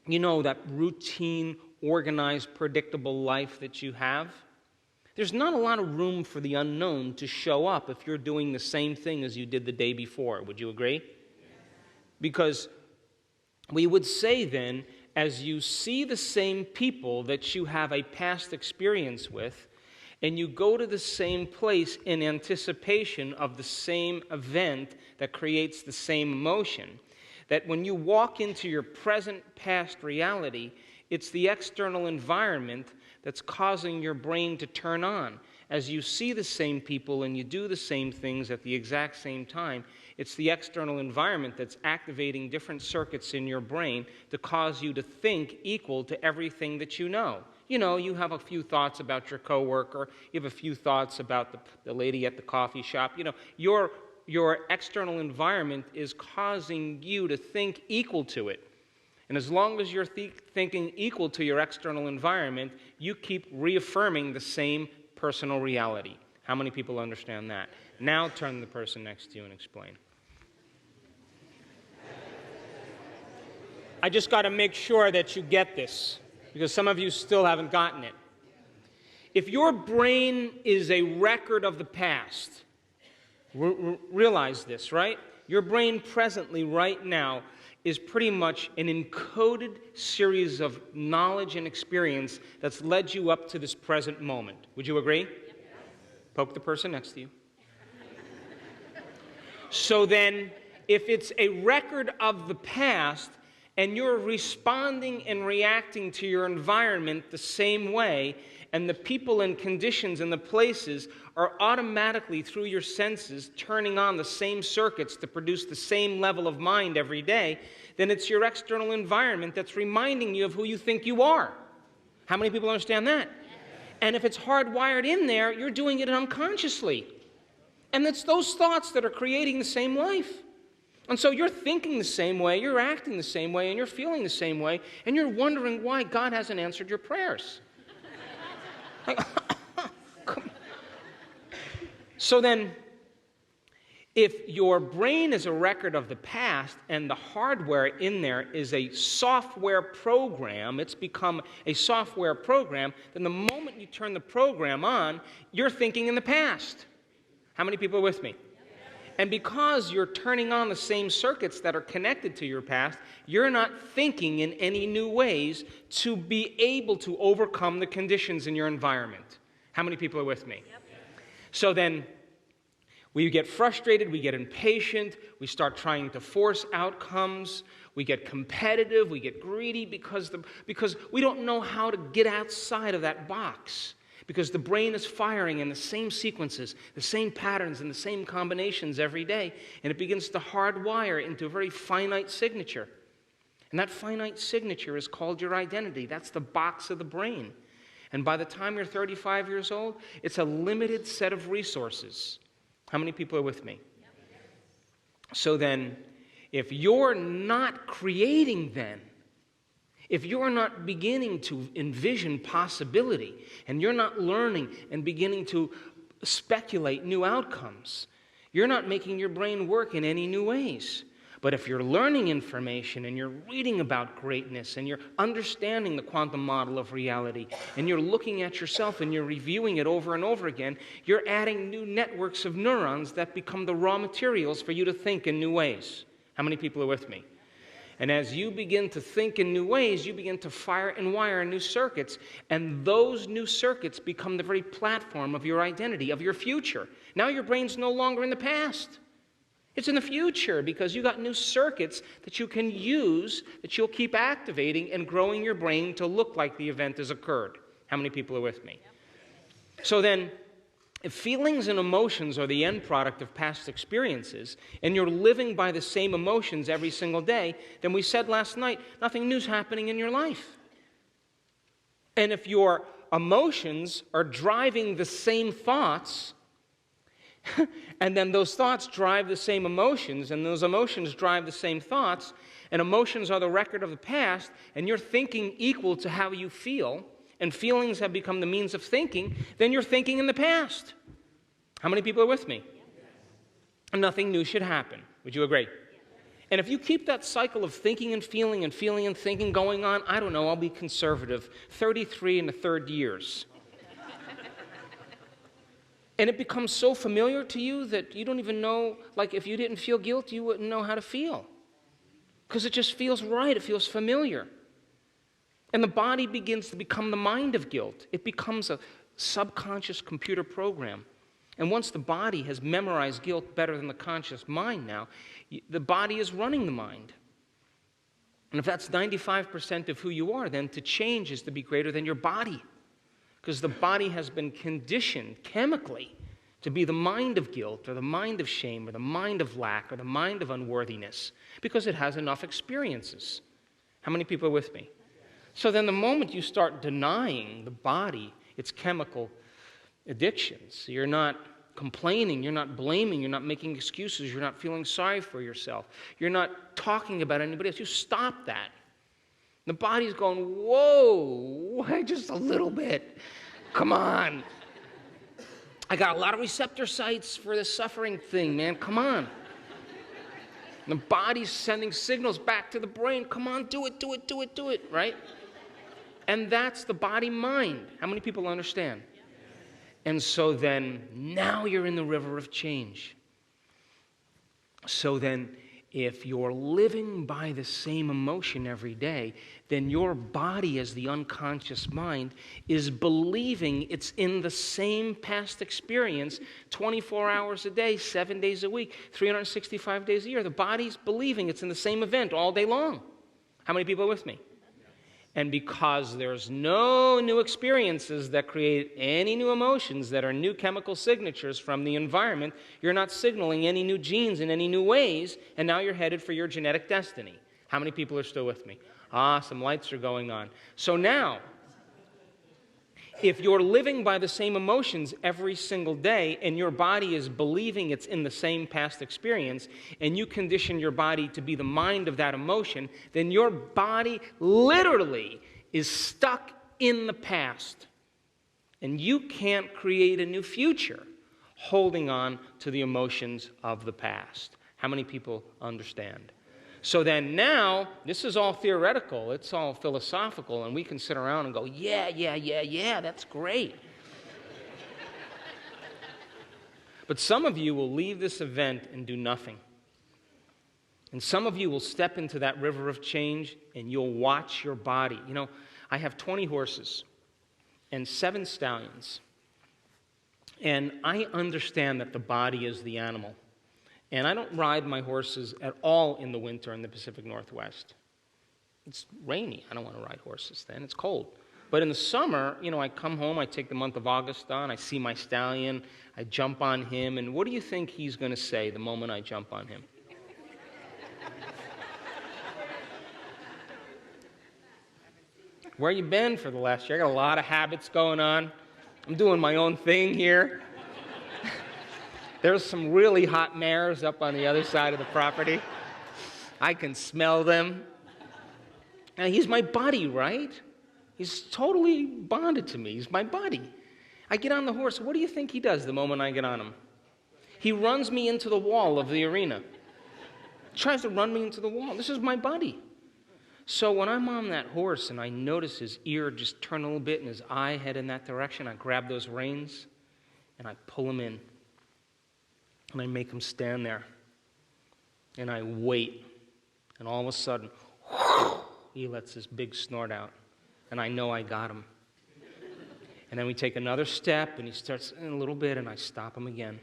A: You know, that routine, organized, predictable life that you have. there's not a lot of room for the unknown to show up if you're doing the same thing as you did the day before. Would you agree? Because we would say then, as you see the same people that you have a past experience with, and you go to the same place in anticipation of the same event that creates the same emotion, that when you walk into your present past reality, it's the external environment that's causing your brain to turn on. As you see the same people and you do the same things at the exact same time, it's the external environment that's activating different circuits in your brain to cause you to think equal to everything that you know. You know, you have a few thoughts about your coworker, you have a few thoughts about the lady at the coffee shop. You know, your external environment is causing you to think equal to it. And as long as you're thinking equal to your external environment, you keep reaffirming the same personal reality. How many people understand that? Now turn to the person next to you and explain. I just got to make sure that you get this, because some of you still haven't gotten it. If your brain is a record of the past, realize this, right? Your brain presently, right now, is pretty much an encoded series of knowledge and experience that's led you up to this present moment. Would you agree? Yep. Poke the person next to you. So then, if it's a record of the past, and you're responding and reacting to your environment the same way, and the people and conditions and the places are automatically, through your senses, turning on the same circuits to produce the same level of mind every day, then it's your external environment that's reminding you of who you think you are. How many people understand that? And if it's hardwired in there, you're doing it unconsciously. And it's those thoughts that are creating the same life. And so you're thinking the same way, you're acting the same way, and you're feeling the same way, and you're wondering why God hasn't answered your prayers. So then, if your brain is a record of the past and the hardware in there is a software program, it's become a software program, then the moment you turn the program on, you're thinking in the past. How many people are with me? And because you're turning on the same circuits that are connected to your past, you're not thinking in any new ways to be able to overcome the conditions in your environment. How many people are with me? Yep. So then, we get frustrated, we get impatient, we start trying to force outcomes, we get competitive, we get greedy because we don't know how to get outside of that box. Because the brain is firing in the same sequences, the same patterns, and the same combinations every day, and it begins to hardwire into a very finite signature. And that finite signature is called your identity. That's the box of the brain. And by the time you're 35 years old, it's a limited set of resources. How many people are with me? So then, if you're not creating then, if you're not beginning to envision possibility, and you're not learning and beginning to speculate new outcomes, you're not making your brain work in any new ways. But if you're learning information and you're reading about greatness and you're understanding the quantum model of reality and you're looking at yourself and you're reviewing it over and over again, you're adding new networks of neurons that become the raw materials for you to think in new ways. How many people are with me? And as you begin to think in new ways, you begin to fire and wire new circuits, and those new circuits become the very platform of your identity, of your future. Now your brain's no longer in the past. It's in the future because you got new circuits that you can use, that you'll keep activating and growing your brain to look like the event has occurred. How many people are with me? So then, if feelings and emotions are the end product of past experiences, and you're living by the same emotions every single day, then we said last night, nothing new's happening in your life. And if your emotions are driving the same thoughts, and then those thoughts drive the same emotions, and those emotions drive the same thoughts, and emotions are the record of the past, and you're thinking equal to how you feel, and feelings have become the means of thinking, then you're thinking in the past. How many people are with me? And nothing new should happen. Would you agree? And if you keep that cycle of thinking and feeling and feeling and thinking going on, I don't know, I'll be conservative, 33 and a third years. And it becomes so familiar to you that you don't even know, like if you didn't feel guilt, you wouldn't know how to feel. Because it just feels right, it feels familiar. And the body begins to become the mind of guilt. It becomes a subconscious computer program. And once the body has memorized guilt better than the conscious mind now, the body is running the mind. And if that's 95% of who you are, then to change is to be greater than your body. Because the body has been conditioned chemically to be the mind of guilt or the mind of shame or the mind of lack or the mind of unworthiness because it has enough experiences. How many people are with me? So then the moment you start denying the body its chemical addictions, you're not complaining, you're not blaming, you're not making excuses, you're not feeling sorry for yourself, you're not talking about anybody else, you stop that. The body's going, whoa, just a little bit. Come on. I got a lot of receptor sites for this suffering thing, man. Come on. The body's sending signals back to the brain. Come on, do it, right? And that's the body-mind. How many people understand? And so then, now you're in the river of change. So then, if you're living by the same emotion every day, then your body as the unconscious mind is believing it's in the same past experience 24 hours a day, 7 days a week, 365 days a year. The body's believing it's in the same event all day long. How many people are with me? And because there's no new experiences that create any new emotions that are new chemical signatures from the environment, you're not signaling any new genes in any new ways, and now you're headed for your genetic destiny. How many people are still with me? Some lights are going on. So now, if you're living by the same emotions every single day and your body is believing it's in the same past experience and you condition your body to be the mind of that emotion, then your body literally is stuck in the past. And you can't create a new future holding on to the emotions of the past. How many people understand? So then now, this is all theoretical, it's all philosophical, and we can sit around and go, yeah, that's great. But some of you will leave this event and do nothing. And some of you will step into that river of change and you'll watch your body. You know, I have 20 horses and 7 stallions. And I understand that the body is the animal. And I don't ride my horses at all in the winter in the Pacific Northwest. It's rainy. I don't want to ride horses then. It's cold. But in the summer, you know, I come home, I take the month of August on, I see my stallion, I jump on him, and what do you think he's going to say the moment I jump on him? Where you been for the last year? I got a lot of habits going on. I'm doing my own thing here. There's some really hot mares up on the other side of the property. I can smell them. Now, he's my buddy, right? He's totally bonded to me. He's my buddy. I get on the horse. What do you think he does the moment I get on him? He runs me into the wall of the arena. Tries to run me into the wall. This is my buddy. So when I'm on that horse and I notice his ear just turn a little bit and his eye head in that direction, I grab those reins and I pull him in. And I make him stand there. And I wait. And all of a sudden, he lets this big snort out. And I know I got him. And then we take another step, and he starts in a little bit, and I stop him again.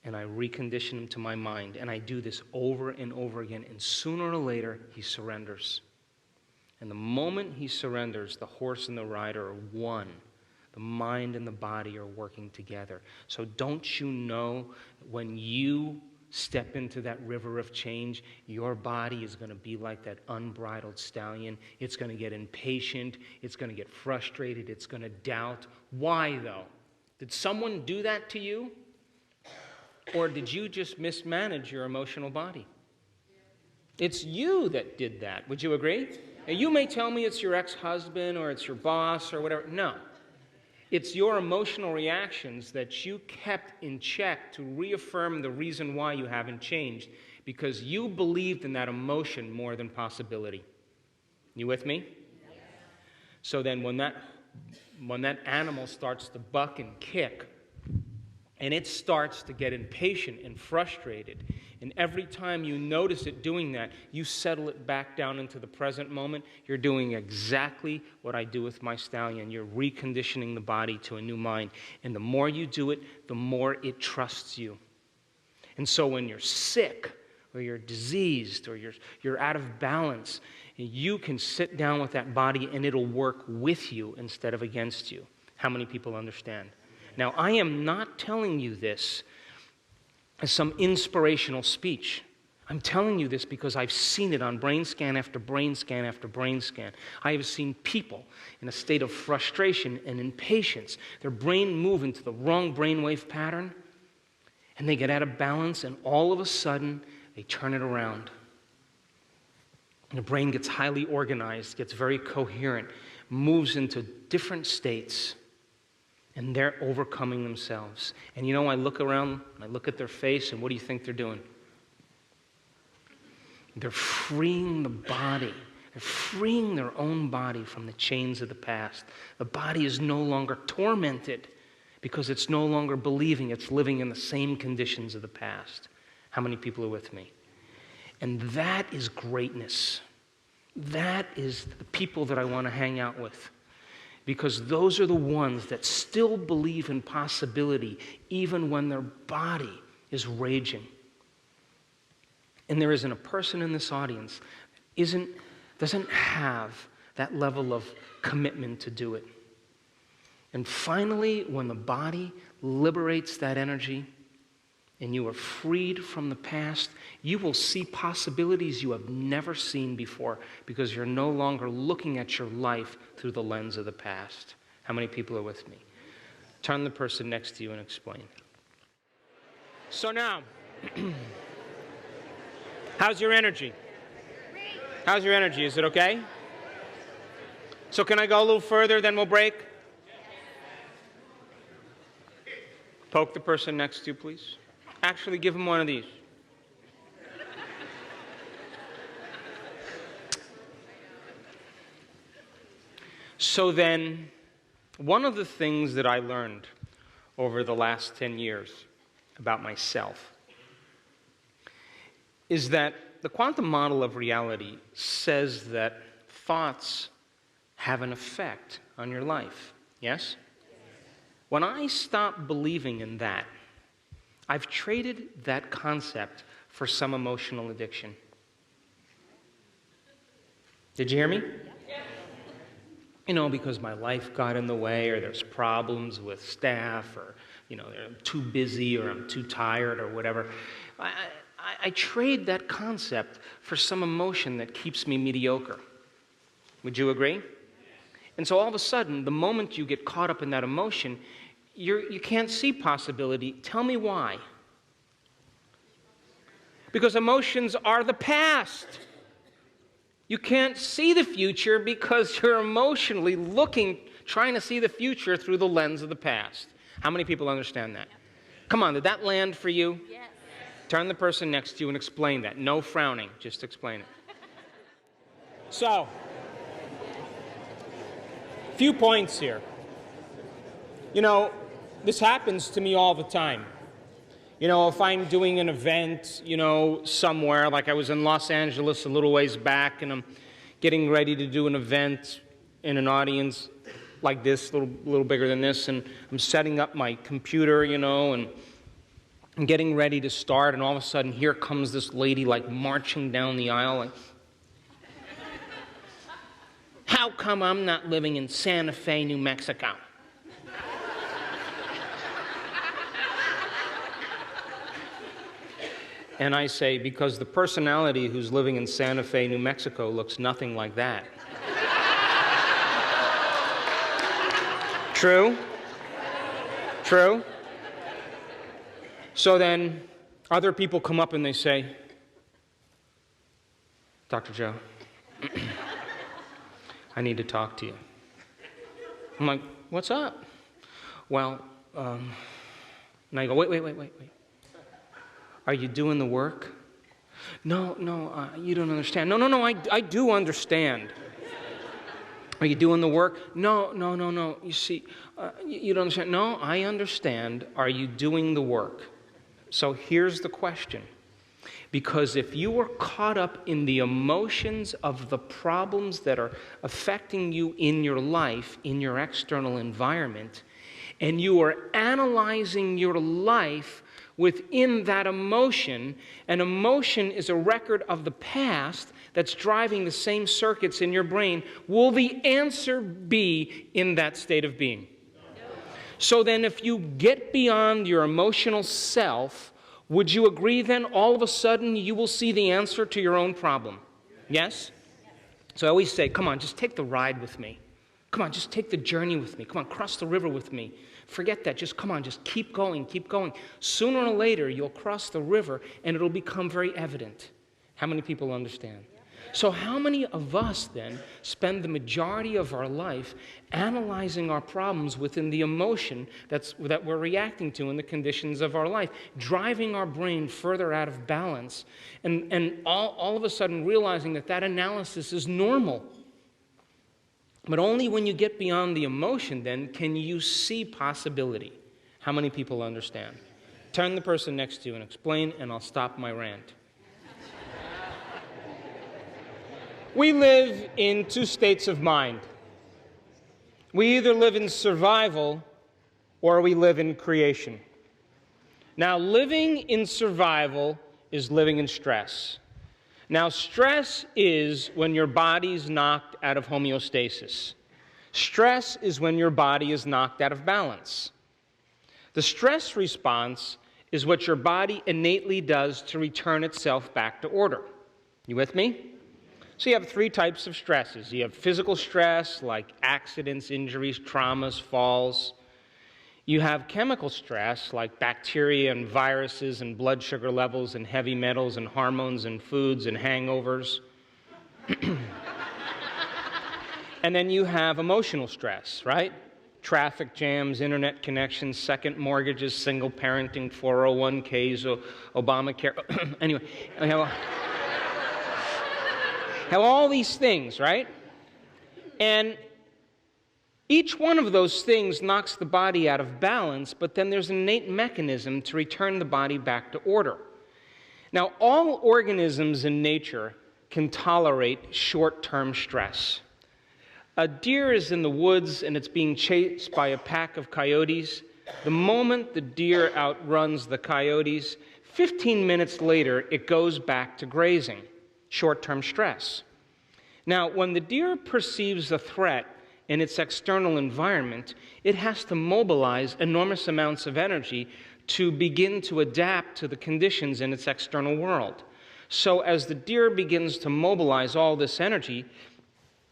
A: And I recondition him to my mind. And I do this over and over again. And sooner or later, he surrenders. And the moment he surrenders, the horse and the rider are one. The mind and the body are working together. So don't you know when you step into that river of change, your body is going to be like that unbridled stallion. It's going to get impatient. It's going to get frustrated. It's going to doubt. Why, though? Did someone do that to you? Or did you just mismanage your emotional body? It's you that did that. Would you agree? Now, you may tell me it's your ex-husband or it's your boss or whatever. No. It's your emotional reactions that you kept in check to reaffirm the reason why you haven't changed, because you believed in that emotion more than possibility. You with me? Yes. So then when that animal starts to buck and kick, And it starts to get impatient and frustrated. And every time you notice it doing that, you settle it back down into the present moment. You're doing exactly what I do with my stallion. You're reconditioning the body to a new mind. And the more you do it, the more it trusts you. And so when you're sick, or you're diseased, or you're out of balance, you can sit down with that body and it'll work with you instead of against you. How many people understand? Now, I am not telling you this as some inspirational speech. I'm telling you this because I've seen it on brain scan after brain scan after brain scan. I have seen people in a state of frustration and impatience. Their brain move into the wrong brainwave pattern, and they get out of balance, and all of a sudden, they turn it around. And the brain gets highly organized, gets very coherent, moves into different states. And they're overcoming themselves. And you know, I look around, I look at their face, and what do you think they're doing? They're freeing the body. They're freeing their own body from the chains of the past. The body is no longer tormented because it's no longer believing it's living in the same conditions of the past. How many people are with me? And that is greatness. That is the people that I want to hang out with. Because those are the ones that still believe in possibility even when their body is raging. And there isn't a person in this audience that doesn't have that level of commitment to do it. And finally, when the body liberates that energy and you are freed from the past, you will see possibilities you have never seen before because you're no longer looking at your life through the lens of the past. How many people are with me? Turn the person next to you and explain. So now, how's your energy? How's your energy? Is it okay? So can I go a little further, then we'll break? Poke the person next to you, please. Actually, give him one of these. So then, one of the things that I learned over the last 10 years about myself is that the quantum model of reality says that thoughts have an effect on your life. Yes? When I stopped believing in that, I've traded that concept for some emotional addiction. Did you hear me? You know, because my life got in the way, or there's problems with staff, or, you know, I'm too busy, or I'm too tired, or whatever. I trade that concept for some emotion that keeps me mediocre. Would you agree? And so all of a sudden, the moment you get caught up in that emotion, you can't see possibility. Tell me why. Because emotions are the past. You can't see the future because you're emotionally trying to see the future through the lens of the past. How many people understand that? Come on, did that land for you? Yes. Turn the person next to you and explain that. No frowning, just explain it. So, a few points here. You know, this happens to me all the time. You know, if I'm doing an event, you know, somewhere, like I was in Los Angeles a little ways back, and I'm getting ready to do an event in an audience like this, a little bigger than this, and I'm setting up my computer, you know, and I'm getting ready to start, and all of a sudden, here comes this lady, like, marching down the aisle, like, how come I'm not living in Santa Fe, New Mexico? And I say, because the personality who's living in Santa Fe, New Mexico looks nothing like that. True? True? So then, other people come up and they say, Dr. Joe, I need to talk to you. I'm like, what's up? Well, and I go, wait. Are you doing the work? No, you don't understand. No, I do understand. Are you doing the work? No. You see, you don't understand. No, I understand. Are you doing the work? So here's the question. Because if you were caught up in the emotions of the problems that are affecting you in your life, in your external environment, and you are analyzing your life within that emotion, an emotion is a record of the past that's driving the same circuits in your brain, will the answer be in that state of being? No. So then if you get beyond your emotional self, would you agree then all of a sudden you will see the answer to your own problem? Yes? So I always say, come on, just take the ride with me. Come on, just take the journey with me. Come on, cross the river with me. Forget that. Just come on, just keep going, keep going. Sooner or later, you'll cross the river and it'll become very evident. How many people understand? So how many of us then spend the majority of our life analyzing our problems within the emotion that we're reacting to in the conditions of our life, driving our brain further out of balance, and all of a sudden realizing that that analysis is normal? But only when you get beyond the emotion then can you see possibility. How many people understand? Turn the person next to you and explain, and I'll stop my rant. We live in two states of mind. We either live in survival or we live in creation. Now, living in survival is living in stress. Now, stress is when your body's knocked out of homeostasis. Stress is when your body is knocked out of balance. The stress response is what your body innately does to return itself back to order. You with me? So you have three types of stresses. You have physical stress, like accidents, injuries, traumas, falls. You have chemical stress, like bacteria and viruses and blood sugar levels and heavy metals and hormones and foods and hangovers. And then you have emotional stress, right? Traffic jams, internet connections, second mortgages, single parenting, 401ks, Obamacare. Anyway, have all these things, right? And each one of those things knocks the body out of balance, but then there's an innate mechanism to return the body back to order. Now, all organisms in nature can tolerate short-term stress. A deer is in the woods and it's being chased by a pack of coyotes. The moment the deer outruns the coyotes, 15 minutes later, it goes back to grazing. Short-term stress. Now, when the deer perceives a threat in its external environment, it has to mobilize enormous amounts of energy to begin to adapt to the conditions in its external world. So as the deer begins to mobilize all this energy,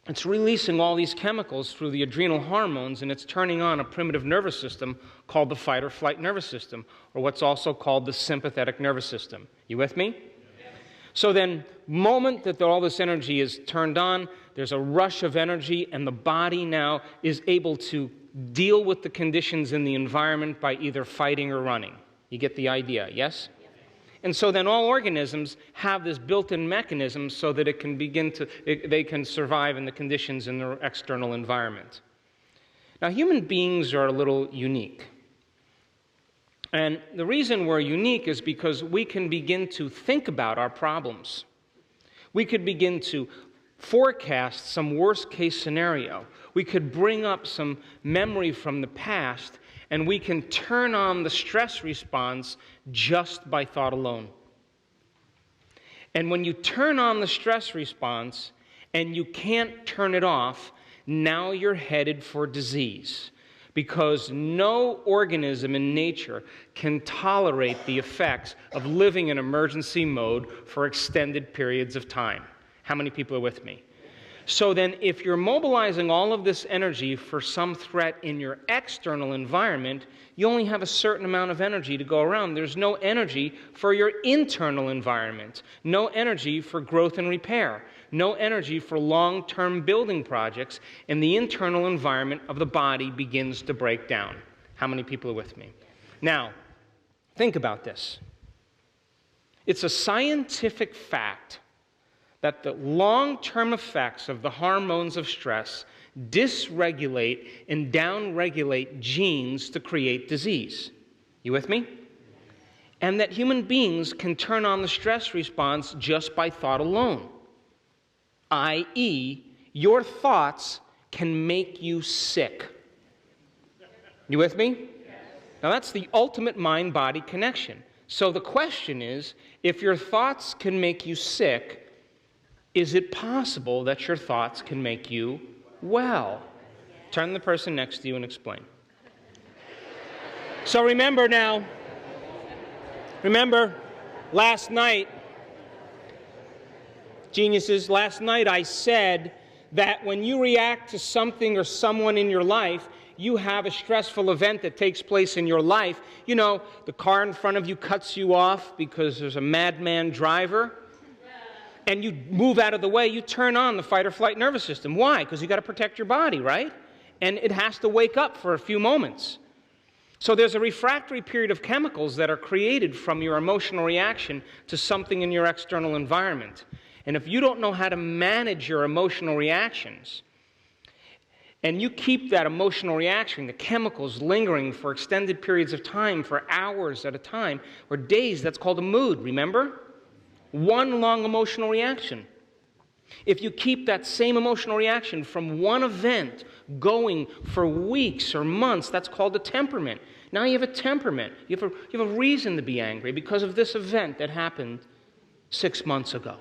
A: it's releasing all these chemicals through the adrenal hormones, and it's turning on a primitive nervous system called the fight or flight nervous system, or what's also called the sympathetic nervous system. You with me? So then, moment that all this energy is turned on, there's a rush of energy, and the body now is able to deal with the conditions in the environment by either fighting or running. You get the idea, yes? And so then all organisms have this built-in mechanism so that it can they can survive in the conditions in their external environment. Now, human beings are a little unique. And the reason we're unique is because we can begin to think about our problems. We could begin to forecast some worst-case scenario. We could bring up some memory from the past, and we can turn on the stress response just by thought alone. And when you turn on the stress response and you can't turn it off, now you're headed for disease. Because no organism in nature can tolerate the effects of living in emergency mode for extended periods of time. How many people are with me? So then, if you're mobilizing all of this energy for some threat in your external environment, you only have a certain amount of energy to go around. There's no energy for your internal environment, no energy for growth and repair, no energy for long-term building projects, and the internal environment of the body begins to break down. How many people are with me? Now, think about this. It's a scientific fact that the long-term effects of the hormones of stress dysregulate and downregulate genes to create disease. You with me? And that human beings can turn on the stress response just by thought alone. i.e., your thoughts can make you sick. You with me? Now that's the ultimate mind-body connection. So the question is, if your thoughts can make you sick, is it possible that your thoughts can make you well? Turn to the person next to you and explain. So remember, last night, geniuses, last night I said that when you react to something or someone in your life, you have a stressful event that takes place in your life. You know, the car in front of you cuts you off because there's a madman driver, and you move out of the way, you turn on the fight or flight nervous system. Why? Because you got to protect your body, right? And it has to wake up for a few moments. So there's a refractory period of chemicals that are created from your emotional reaction to something in your external environment. And if you don't know how to manage your emotional reactions, and you keep that emotional reaction, the chemicals lingering for extended periods of time, for hours at a time, or days, that's called a mood, remember? One long emotional reaction. If you keep that same emotional reaction from one event going for weeks or months, that's called a temperament. Now you have a temperament. You have a reason to be angry because of this event that happened 6 months ago.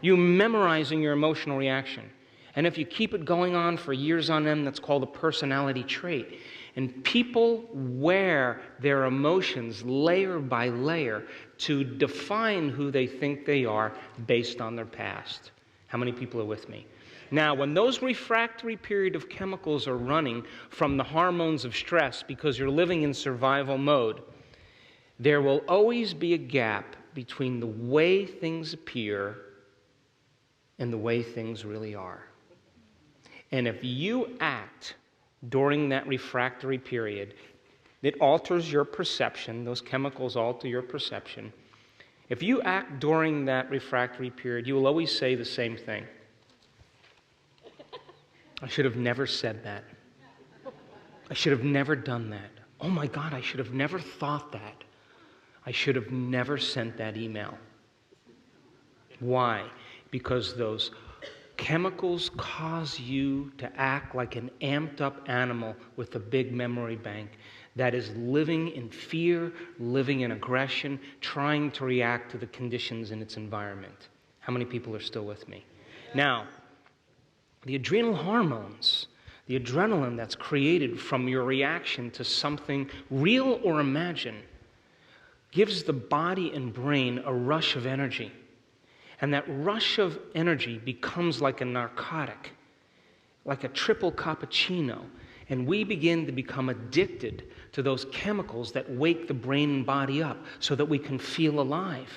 A: You're memorizing your emotional reaction. And if you keep it going on for years on end, that's called a personality trait. And people wear their emotions layer by layer to define who they think they are based on their past. How many people are with me? Now, when those refractory period of chemicals are running from the hormones of stress because you're living in survival mode, there will always be a gap between the way things appear and the way things really are. And if you act during that refractory period, it alters your perception. Those chemicals alter your perception. If you act during that refractory period, you will always say the same thing. I should have never said that. I should have never done that. Oh my God, I should have never thought that. I should have never sent that email. Why? Because those chemicals cause you to act like an amped-up animal with a big memory bank that is living in fear, living in aggression, trying to react to the conditions in its environment. How many people are still with me? Now, the adrenal hormones, the adrenaline that's created from your reaction to something real or imagined, gives the body and brain a rush of energy. And that rush of energy becomes like a narcotic, like a triple cappuccino. And we begin to become addicted to those chemicals that wake the brain and body up so that we can feel alive.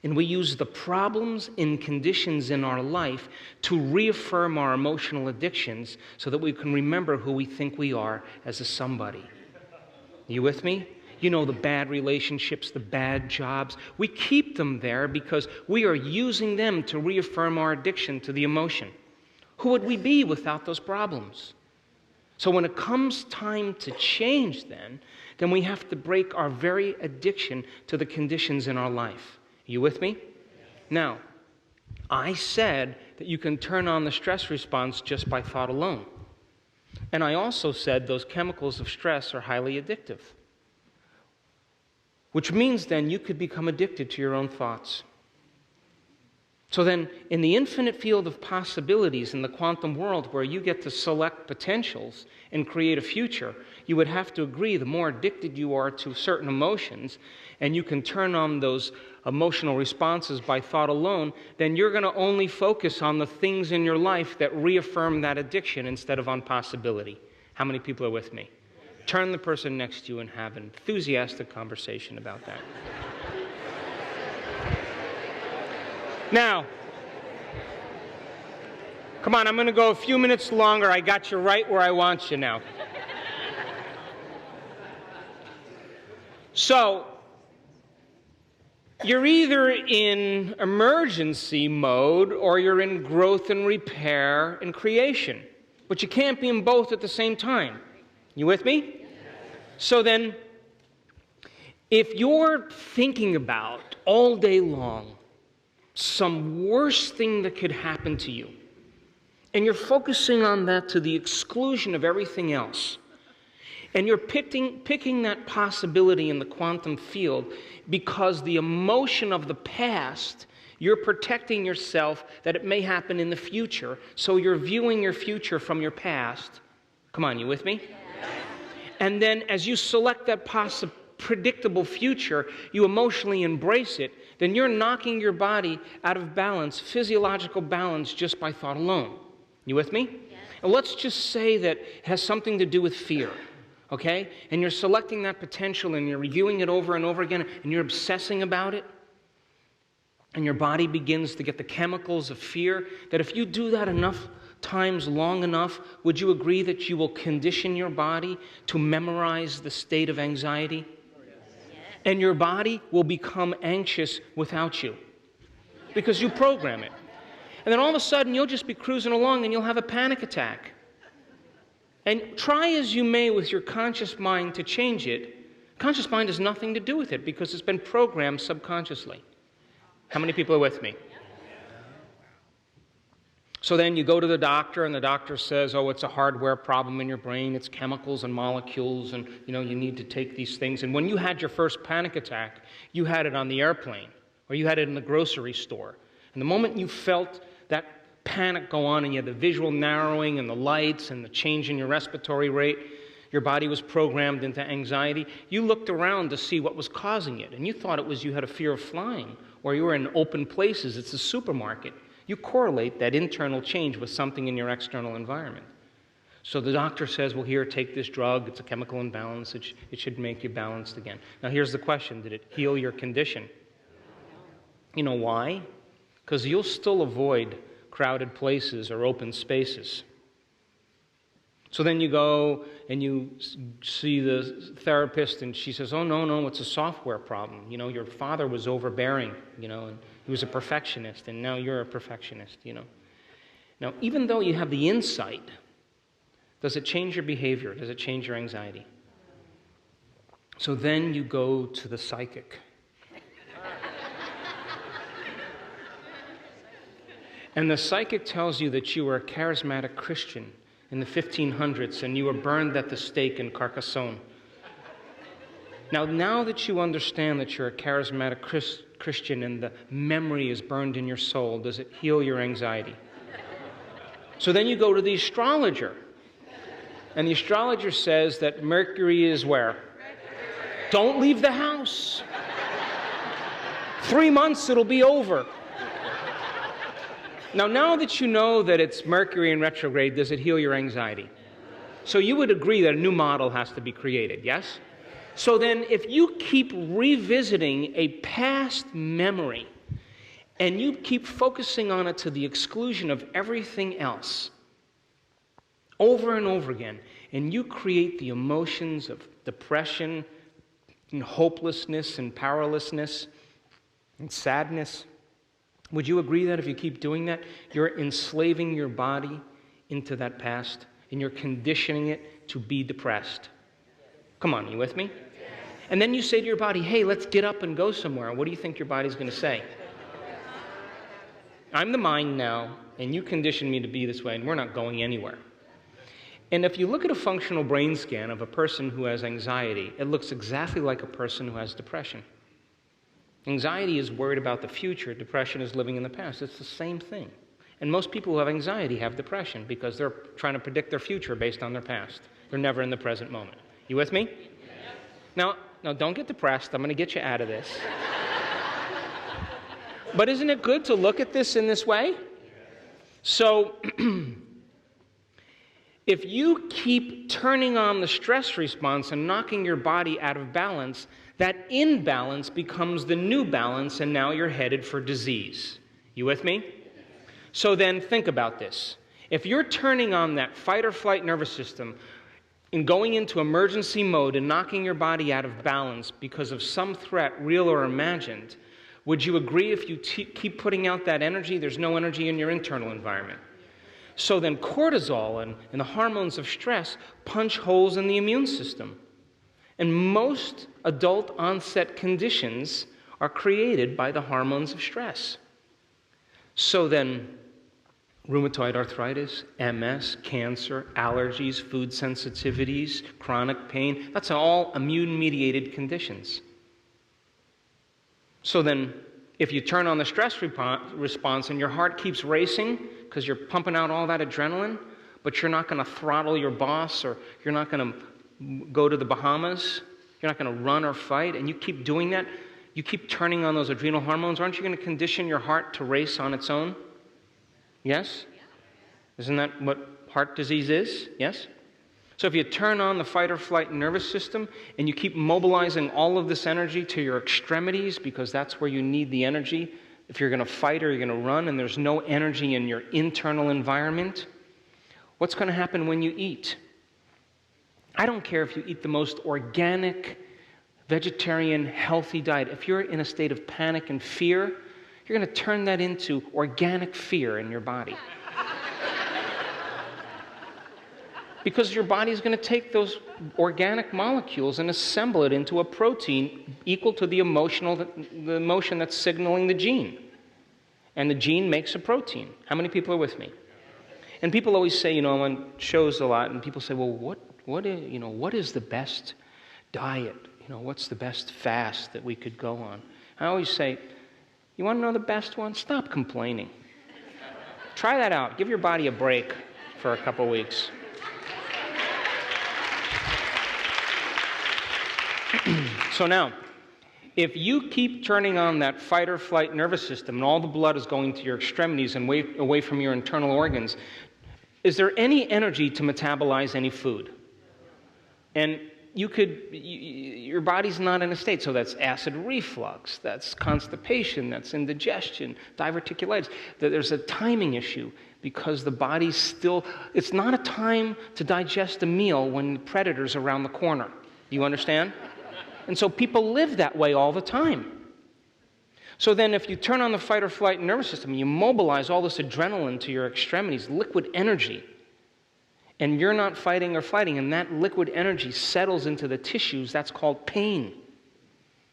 A: And we use the problems and conditions in our life to reaffirm our emotional addictions so that we can remember who we think we are as a somebody. You with me? You know, the bad relationships, the bad jobs. We keep them there because we are using them to reaffirm our addiction to the emotion. Who would we be without those problems? So when it comes time to change then we have to break our very addiction to the conditions in our life. Are you with me? Now, I said that you can turn on the stress response just by thought alone. And I also said those chemicals of stress are highly addictive. Which means then you could become addicted to your own thoughts. So then, in the infinite field of possibilities in the quantum world where you get to select potentials and create a future, you would have to agree the more addicted you are to certain emotions, and you can turn on those emotional responses by thought alone, then you're going to only focus on the things in your life that reaffirm that addiction instead of on possibility. How many people are with me? Turn the person next to you and have an enthusiastic conversation about that. Now, come on, I'm going to go a few minutes longer. I got you right where I want you now. So, you're either in emergency mode or you're in growth and repair and creation. But you can't be in both at the same time. You with me? Yes. So then, if you're thinking about all day long some worst thing that could happen to you, and you're focusing on that to the exclusion of everything else, and you're picking that possibility in the quantum field because the emotion of the past, you're protecting yourself that it may happen in the future, so you're viewing your future from your past. Come on, you with me? Yes. And then as you select that predictable future, you emotionally embrace it, then you're knocking your body out of balance, physiological balance, just by thought alone. You with me? Yes. And let's just say that it has something to do with fear. Okay? And you're selecting that potential and you're reviewing it over and over again and you're obsessing about it. And your body begins to get the chemicals of fear, that if you do that enough times, long enough, would you agree that you will condition your body to memorize the state of anxiety? Yes. And your body will become anxious without you because you program it. And then all of a sudden you'll just be cruising along and you'll have a panic attack. And try as you may with your conscious mind to change it, conscious mind has nothing to do with it because it's been programmed subconsciously. How many people are with me? So then you go to the doctor and the doctor says, oh, it's a hardware problem in your brain, it's chemicals and molecules and you need to take these things. And when you had your first panic attack, you had it on the airplane or you had it in the grocery store. And the moment you felt that panic go on and you had the visual narrowing and the lights and the change in your respiratory rate, your body was programmed into anxiety, you looked around to see what was causing it. And you thought it was you had a fear of flying or you were in open places, it's a supermarket. You correlate that internal change with something in your external environment. So the doctor says, well, here, take this drug. It's a chemical imbalance. It should make you balanced again. Now, here's the question. Did it heal your condition? You know why? Because you'll still avoid crowded places or open spaces. So then you go and you see the therapist and she says, oh, no, it's a software problem. Your father was overbearing, and he was a perfectionist, and now you're a perfectionist, Now, even though you have the insight, does it change your behavior? Does it change your anxiety? So then you go to the psychic. And the psychic tells you that you were a charismatic Christian in the 1500s and you were burned at the stake in Carcassonne. Now that you understand that you're a charismatic Christian and the memory is burned in your soul, does it heal your anxiety? So then you go to the astrologer. And the astrologer says that Mercury is where? Don't leave the house. 3 months, it'll be over. Now that you know that it's Mercury in retrograde, does it heal your anxiety? So you would agree that a new model has to be created, yes? So then if you keep revisiting a past memory and you keep focusing on it to the exclusion of everything else, over and over again, and you create the emotions of depression and hopelessness and powerlessness and sadness, would you agree that if you keep doing that, you're enslaving your body into that past and you're conditioning it to be depressed? Come on, you with me? And then you say to your body, hey, let's get up and go somewhere. What do you think your body's going to say? I'm the mind now, and you conditioned me to be this way, and we're not going anywhere. And if you look at a functional brain scan of a person who has anxiety, it looks exactly like a person who has depression. Anxiety is worried about the future. Depression is living in the past. It's the same thing. And most people who have anxiety have depression because they're trying to predict their future based on their past. They're never in the present moment. You with me? Now, don't get depressed. I'm going to get you out of this. But isn't it good to look at this in this way? So, if you keep turning on the stress response and knocking your body out of balance, that imbalance becomes the new balance, and now you're headed for disease. You with me? So then think about this. If you're turning on that fight or flight nervous system and going into emergency mode and knocking your body out of balance because of some threat, real or imagined, would you agree if you keep putting out that energy, there's no energy in your internal environment? So then cortisol and the hormones of stress punch holes in the immune system. And most adult onset conditions are created by the hormones of stress. So then rheumatoid arthritis, MS, cancer, allergies, food sensitivities, chronic pain, that's all immune-mediated conditions. So then if you turn on the stress response and your heart keeps racing because you're pumping out all that adrenaline, but you're not going to throttle your boss, or you're not going to go to the Bahamas, you're not going to run or fight, and you keep doing that, you keep turning on those adrenal hormones, aren't you going to condition your heart to race on its own? Yes? Isn't that what heart disease is? Yes? So if you turn on the fight or flight nervous system and you keep mobilizing all of this energy to your extremities, because that's where you need the energy if you're going to fight or you're going to run, and there's no energy in your internal environment, what's going to happen when you eat? I don't care if you eat the most organic, vegetarian, healthy diet. If you're in a state of panic and fear, you're going to turn that into organic fear in your body. Because your body is going to take those organic molecules and assemble it into a protein equal to the emotion that's signaling the gene. And the gene makes a protein. How many people are with me? And people always say, on shows a lot, and people say, well, what is the best diet? What's the best fast that we could go on? I always say, you want to know the best one? Stop complaining. Try that out. Give your body a break for a couple weeks. So now, if you keep turning on that fight or flight nervous system and all the blood is going to your extremities and away from your internal organs, is there any energy to metabolize any food? And your body's not in a state, so that's acid reflux, that's constipation, that's indigestion, diverticulitis. There's a timing issue because the body's still, it's not a time to digest a meal when the predator's around the corner. Do you understand? And so people live that way all the time. So then if you turn on the fight or flight nervous system, you mobilize all this adrenaline to your extremities, liquid energy, and you're not fighting or flighting, and that liquid energy settles into the tissues, that's called pain.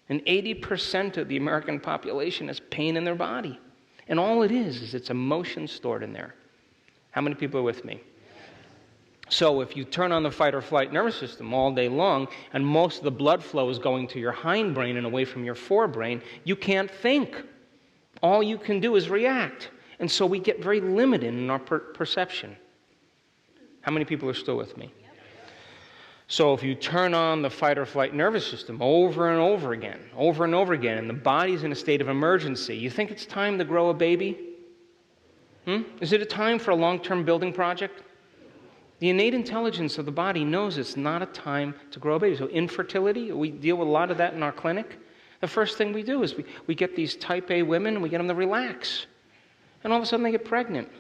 A: And 80% of the American population has pain in their body. And all it is it's emotion stored in there. How many people are with me? So if you turn on the fight or flight nervous system all day long, and most of the blood flow is going to your hindbrain and away from your forebrain, you can't think. All you can do is react. And so we get very limited in our perception. How many people are still with me? So if you turn on the fight or flight nervous system over and over again, and the body's in a state of emergency, you think it's time to grow a baby? Is it a time for a long-term building project? The innate intelligence of the body knows it's not a time to grow a baby. So infertility, we deal with a lot of that in our clinic. The first thing we do is we get these type A women and we get them to relax. And all of a sudden they get pregnant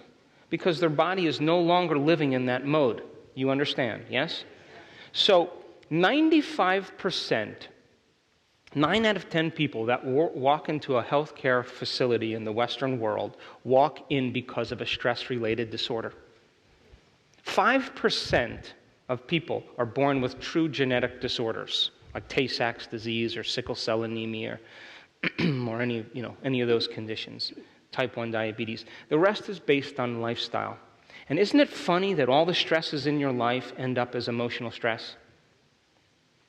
A: because their body is no longer living in that mode. You understand, yes? So 95%, 9 out of 10 people that walk into a healthcare facility in the Western world walk in because of a stress-related disorder. 5% of people are born with true genetic disorders, like Tay-Sachs disease or sickle cell anemia, or any of those conditions, type 1 diabetes. The rest is based on lifestyle. And isn't it funny that all the stresses in your life end up as emotional stress?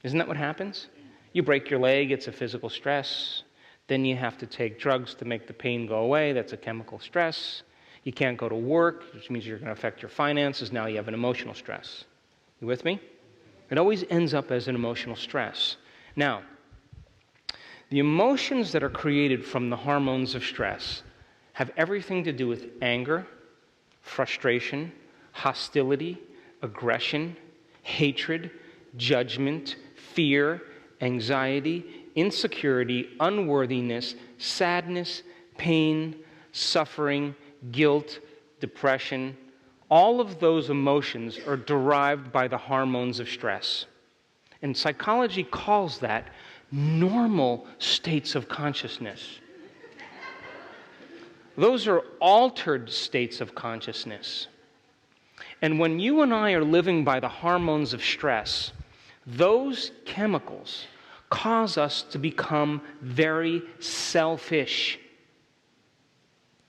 A: Isn't that what happens? You break your leg, it's a physical stress. Then you have to take drugs to make the pain go away, that's a chemical stress. You can't go to work, which means you're going to affect your finances. Now you have an emotional stress. You with me? It always ends up as an emotional stress. Now, the emotions that are created from the hormones of stress have everything to do with anger, frustration, hostility, aggression, hatred, judgment, fear, anxiety, insecurity, unworthiness, sadness, pain, suffering, guilt, depression. All of those emotions are derived by the hormones of stress. And psychology calls that normal states of consciousness. Those are altered states of consciousness. And when you and I are living by the hormones of stress, those chemicals cause us to become very selfish,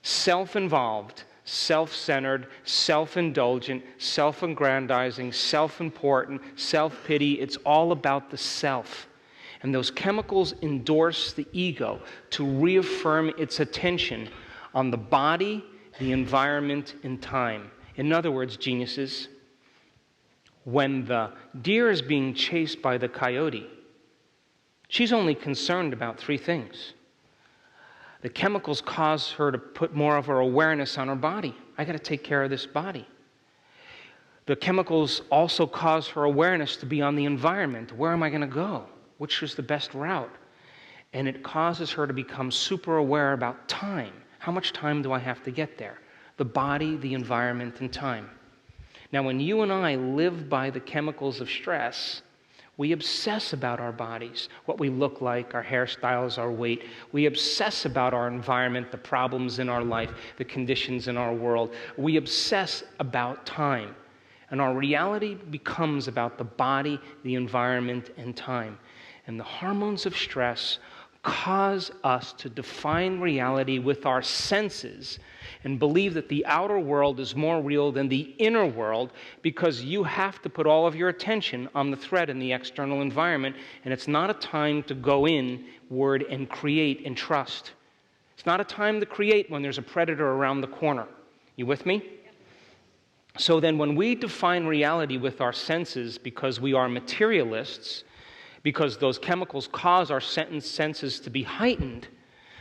A: self-involved, self-centered, self-indulgent, self-aggrandizing, self-important, self-pity. It's all about the self. And those chemicals endorse the ego to reaffirm its attention on the body, the environment, and time. In other words, geniuses, when the deer is being chased by the coyote, she's only concerned about three things. The chemicals cause her to put more of her awareness on her body. I got to take care of this body. The chemicals also cause her awareness to be on the environment. Where am I going to go? Which is the best route? And it causes her to become super aware about time. How much time do I have to get there? The body, the environment, and time. Now, when you and I live by the chemicals of stress, we obsess about our bodies, what we look like, our hairstyles, our weight. We obsess about our environment, the problems in our life, the conditions in our world. We obsess about time. And our reality becomes about the body, the environment, and time. And the hormones of stress cause us to define reality with our senses and believe that the outer world is more real than the inner world, because you have to put all of your attention on the threat in the external environment, and it's not a time to go inward and create and trust. It's not a time to create when there's a predator around the corner. You with me? So then when we define reality with our senses because we are materialists, because those chemicals cause our senses to be heightened,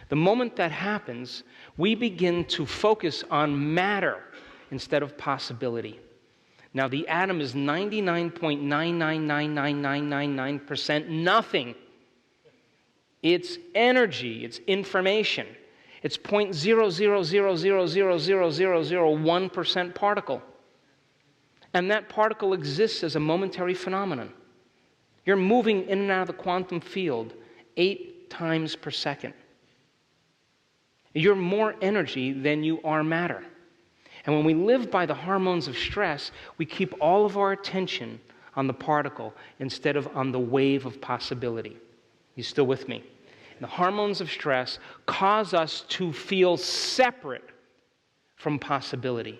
A: the moment that happens, we begin to focus on matter instead of possibility. Now, the atom is 99.9999999% nothing. It's energy, it's information. It's 0.000000001% particle. And that particle exists as a momentary phenomenon. You're moving in and out of the quantum field 8 times per second. You're more energy than you are matter. And when we live by the hormones of stress, we keep all of our attention on the particle instead of on the wave of possibility. You still with me? And the hormones of stress cause us to feel separate from possibility.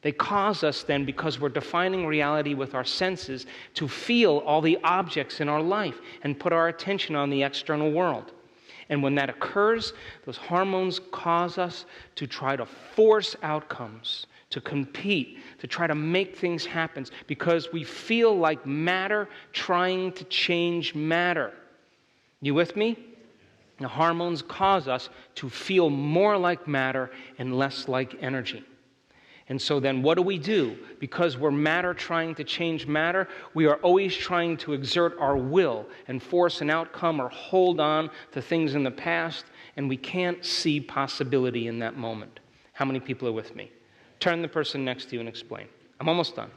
A: They cause us then, because we're defining reality with our senses, to feel all the objects in our life and put our attention on the external world. And when that occurs, those hormones cause us to try to force outcomes, to compete, to try to make things happen, because we feel like matter trying to change matter. You with me? The hormones cause us to feel more like matter and less like energy. And so then what do? Because we're matter trying to change matter, we are always trying to exert our will and force an outcome or hold on to things in the past, and we can't see possibility in that moment. How many people are with me? Turn to the person next to you and explain. I'm almost done.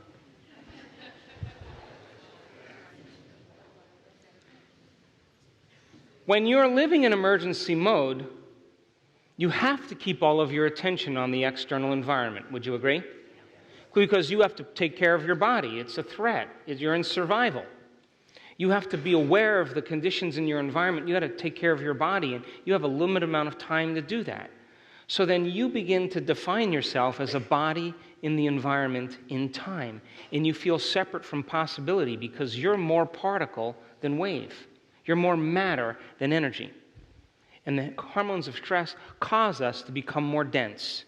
A: When you're living in emergency mode, you have to keep all of your attention on the external environment. Would you agree? Because you have to take care of your body. It's a threat. You're in survival. You have to be aware of the conditions in your environment. You got to take care of your body, and you have a limited amount of time to do that. So then you begin to define yourself as a body in the environment in time, and you feel separate from possibility because you're more particle than wave. You're more matter than energy. And the hormones of stress cause us to become more dense.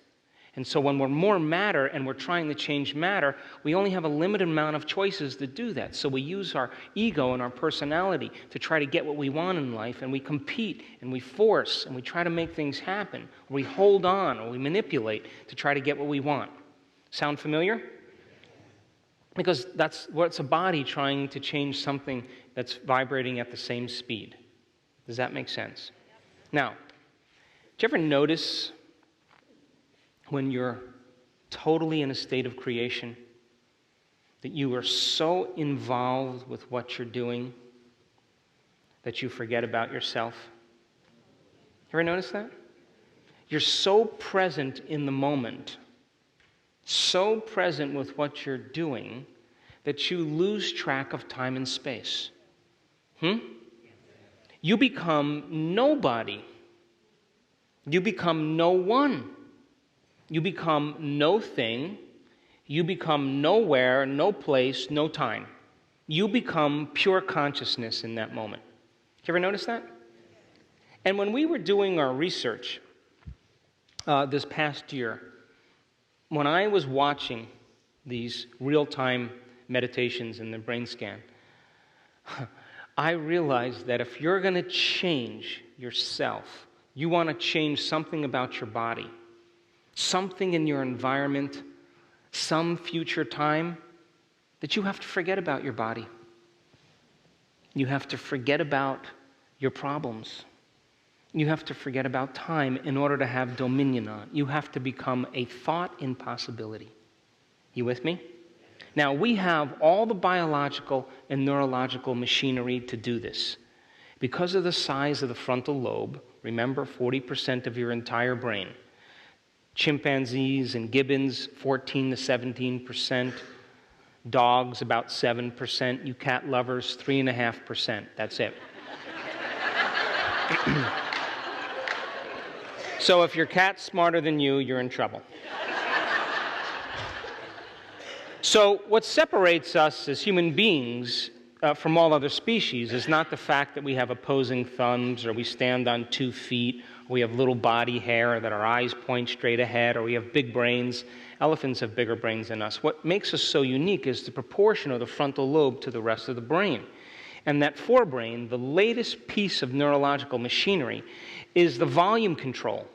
A: And so when we're more matter and we're trying to change matter, we only have a limited amount of choices to do that. So we use our ego and our personality to try to get what we want in life, and we compete and we force and we try to make things happen. Or we hold on or we manipulate to try to get what we want. Sound familiar? Because that's what's a body trying to change something that's vibrating at the same speed. Does that make sense? Now, do you ever notice when you're totally in a state of creation that you are so involved with what you're doing that you forget about yourself? You ever notice that? You're so present in the moment so present with what you're doing that you lose track of time and space. You become nobody. You become no one. You become no thing. You become nowhere, no place, no time. You become pure consciousness in that moment. Did you ever notice that? And when we were doing our research this past year, when I was watching these real-time meditations in the brain scan, I realized that if you're going to change yourself, you want to change something about your body, something in your environment, some future time, that you have to forget about your body. You have to forget about your problems. You have to forget about time in order to have dominion on it. You have to become a thought impossibility. You with me? Now, we have all the biological and neurological machinery to do this. Because of the size of the frontal lobe, remember, 40% of your entire brain. Chimpanzees and gibbons, 14 to 17%. Dogs, about 7%. You cat lovers, 3.5%. That's it. So if your cat's smarter than you, you're in trouble. So what separates us as human beings from all other species is not the fact that we have opposing thumbs, or we stand on 2 feet, or we have little body hair, or that our eyes point straight ahead, or we have big brains. Elephants have bigger brains than us. What makes us so unique is the proportion of the frontal lobe to the rest of the brain. And that forebrain, the latest piece of neurological machinery, is the volume control.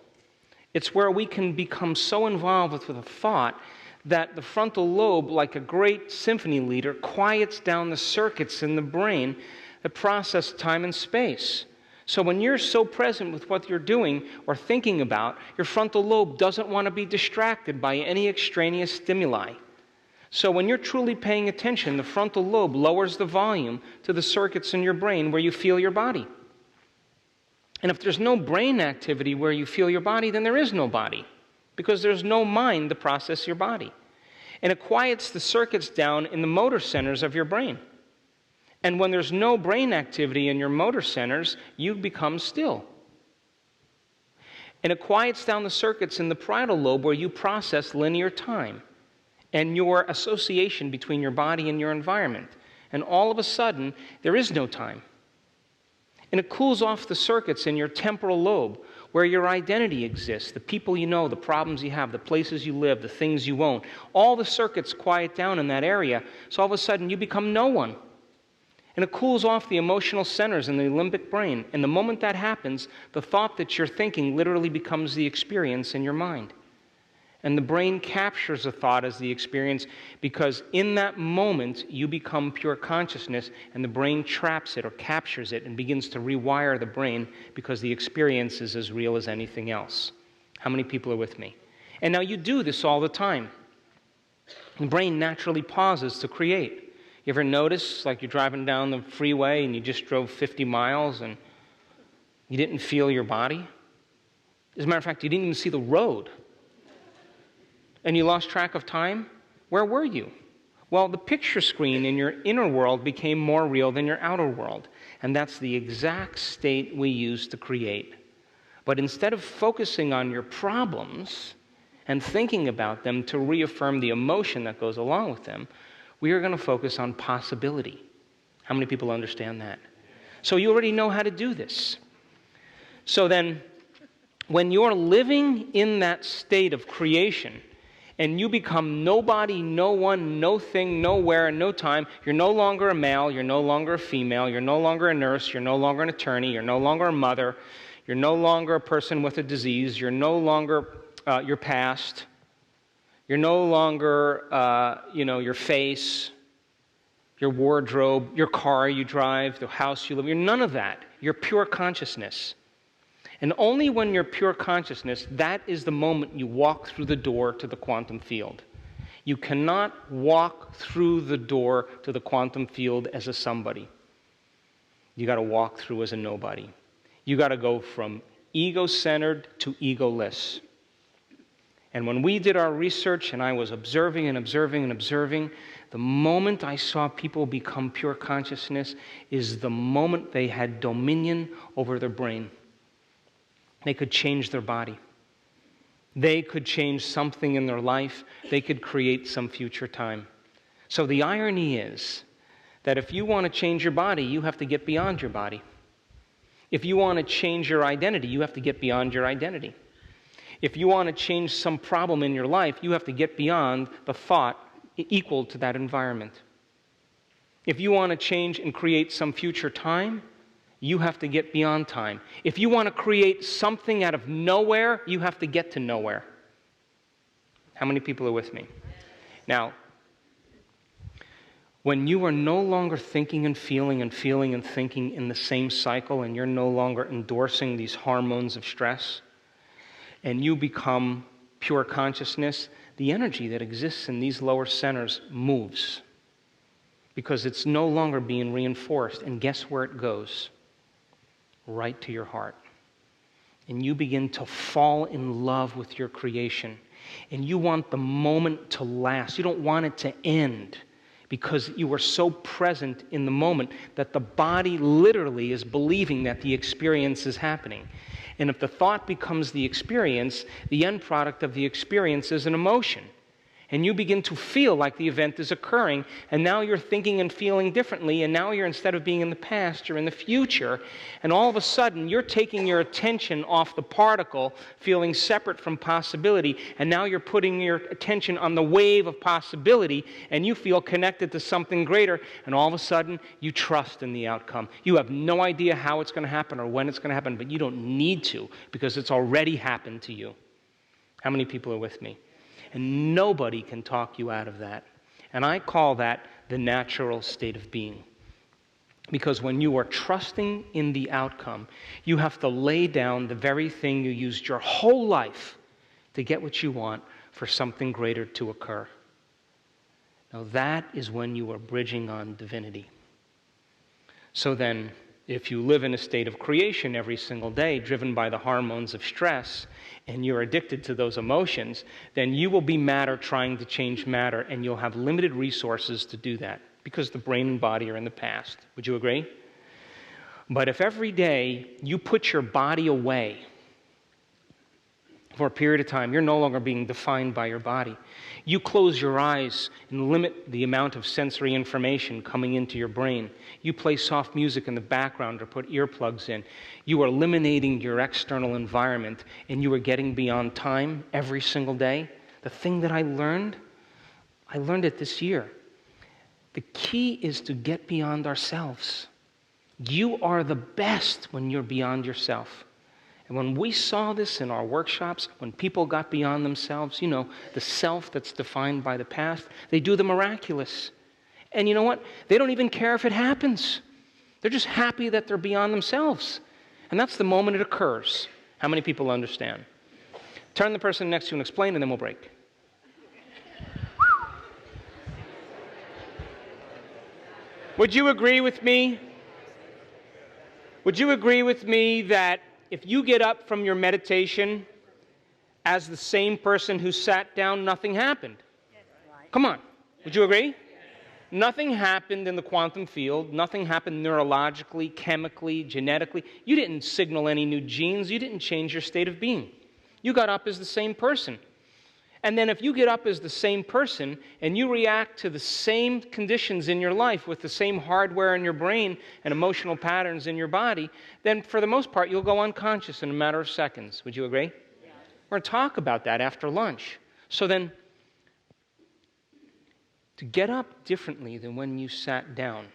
A: It's where we can become so involved with a thought that the frontal lobe, like a great symphony leader, quiets down the circuits in the brain that process time and space. So when you're so present with what you're doing or thinking about, your frontal lobe doesn't want to be distracted by any extraneous stimuli. So when you're truly paying attention, the frontal lobe lowers the volume to the circuits in your brain where you feel your body. And if there's no brain activity where you feel your body, then there is no body, because there's no mind to process your body. And it quiets the circuits down in the motor centers of your brain. And when there's no brain activity in your motor centers, you become still. And it quiets down the circuits in the parietal lobe where you process linear time and your association between your body and your environment. And all of a sudden, there is no time. And it cools off the circuits in your temporal lobe, where your identity exists, the people you know, the problems you have, the places you live, the things you own. All the circuits quiet down in that area, so all of a sudden you become no one. And it cools off the emotional centers in the limbic brain. And the moment that happens, the thought that you're thinking literally becomes the experience in your mind. And the brain captures a thought as the experience, because in that moment you become pure consciousness, and the brain traps it or captures it and begins to rewire the brain, because the experience is as real as anything else. How many people are with me? And now you do this all the time. The brain naturally pauses to create. You ever notice, like you're driving down the freeway and you just drove 50 miles and you didn't feel your body? As a matter of fact, you didn't even see the road. And you lost track of time? Where were you? Well, the picture screen in your inner world became more real than your outer world. And that's the exact state we use to create. But instead of focusing on your problems and thinking about them to reaffirm the emotion that goes along with them, we are going to focus on possibility. How many people understand that? So you already know how to do this. So then, when you're living in that state of creation, and you become nobody, no one, no thing, nowhere, and no time, you're no longer a male, you're no longer a female, you're no longer a nurse, you're no longer an attorney, you're no longer a mother, you're no longer a person with a disease, you're no longer your past, you're no longer, your face, your wardrobe, your car you drive, the house you live in. You're none of that. You're pure consciousness. And only when you're pure consciousness, that is the moment you walk through the door to the quantum field. You cannot walk through the door to the quantum field as a somebody. You got to walk through as a nobody. You got to go from ego-centered to egoless. And when we did our research and I was observing and observing and observing, the moment I saw people become pure consciousness is the moment they had dominion over their brain. They could change their body. They could change something in their life. They could create some future time. So the irony is that if you want to change your body, you have to get beyond your body. If you want to change your identity, you have to get beyond your identity. If you want to change some problem in your life, you have to get beyond the thought equal to that environment. If you want to change and create some future time, you have to get beyond time. If you want to create something out of nowhere, you have to get to nowhere. How many people are with me? Now, when you are no longer thinking and feeling and feeling and thinking in the same cycle, and you're no longer endorsing these hormones of stress, and you become pure consciousness, the energy that exists in these lower centers moves because it's no longer being reinforced. And guess where it goes? Right to your heart. And you begin to fall in love with your creation. And you want the moment to last. You don't want it to end because you are so present in the moment that the body literally is believing that the experience is happening. And if the thought becomes the experience, the end product of the experience is an emotion. And you begin to feel like the event is occurring, and now you're thinking and feeling differently, and now you're, instead of being in the past, you're in the future, and all of a sudden you're taking your attention off the particle, feeling separate from possibility, and now you're putting your attention on the wave of possibility, and you feel connected to something greater, and all of a sudden you trust in the outcome. You have no idea how it's going to happen or when it's going to happen, but you don't need to, because it's already happened to you. How many people are with me? And nobody can talk you out of that. And I call that the natural state of being. Because when you are trusting in the outcome, you have to lay down the very thing you used your whole life to get what you want for something greater to occur. Now that is when you are bridging on divinity. So then, if you live in a state of creation every single day, driven by the hormones of stress, and you're addicted to those emotions, then you will be matter trying to change matter, and you'll have limited resources to do that, because the brain and body are in the past. Would you agree? But if every day you put your body away for a period of time, you're no longer being defined by your body. You close your eyes and limit the amount of sensory information coming into your brain. You play soft music in the background or put earplugs in. You are eliminating your external environment, and you are getting beyond time every single day. The thing that I learned it this year. The key is to get beyond ourselves. You are the best when you're beyond yourself. And when we saw this in our workshops, when people got beyond themselves, you know, the self that's defined by the past, they do the miraculous. And you know what? They don't even care if it happens. They're just happy that they're beyond themselves. And that's the moment it occurs. How many people understand? Turn the person next to you and explain, and then we'll break. Would you agree with me? Would you agree with me that if you get up from your meditation as the same person who sat down, nothing happened? Come on. Would you agree? Nothing happened in the quantum field. Nothing happened neurologically, chemically, genetically. You didn't signal any new genes. You didn't change your state of being. You got up as the same person. And then if you get up as the same person and you react to the same conditions in your life with the same hardware in your brain and emotional patterns in your body, then for the most part you'll go unconscious in a matter of seconds. Would you agree? Yeah. We're going to talk about that after lunch. So then, to get up differently than when you sat down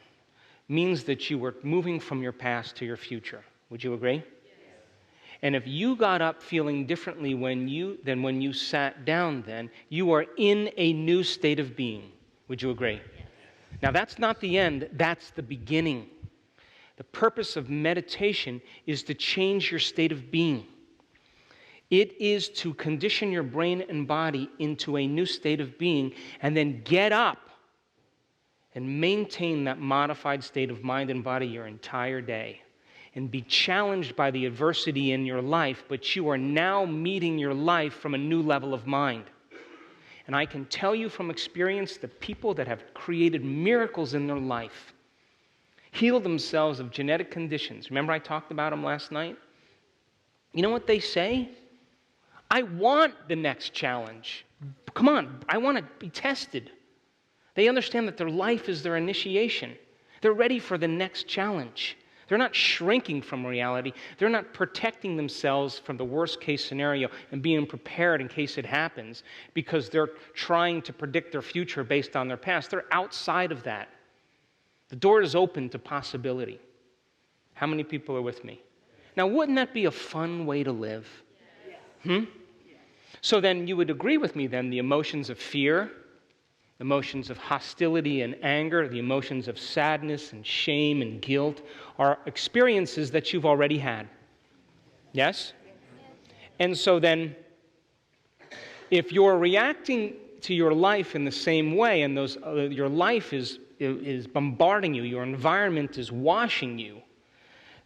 A: means that you were moving from your past to your future. Would you agree? And if you got up feeling differently than when you sat down then, you are in a new state of being. Would you agree? Yes. Now that's not the end, that's the beginning. The purpose of meditation is to change your state of being. It is to condition your brain and body into a new state of being and then get up and maintain that modified state of mind and body your entire day. and be challenged by the adversity in your life, but you are now meeting your life from a new level of mind. And I can tell you from experience, the people that have created miracles in their life, healed themselves of genetic conditions. Remember I talked about them last night? You know what they say? I want the next challenge. Come on, I want to be tested. They understand that their life is their initiation. They're ready for the next challenge. They're not shrinking from reality. They're not protecting themselves from the worst case scenario and being prepared in case it happens because they're trying to predict their future based on their past. They're outside of that. The door is open to possibility. How many people are with me? Now, wouldn't that be a fun way to live? So then you would agree with me then the emotions of fear, emotions of hostility and anger, the emotions of sadness and shame and guilt are experiences that you've already had. Yes? And so then, if you're reacting to your life in the same way, and your life is bombarding you, your environment is washing you,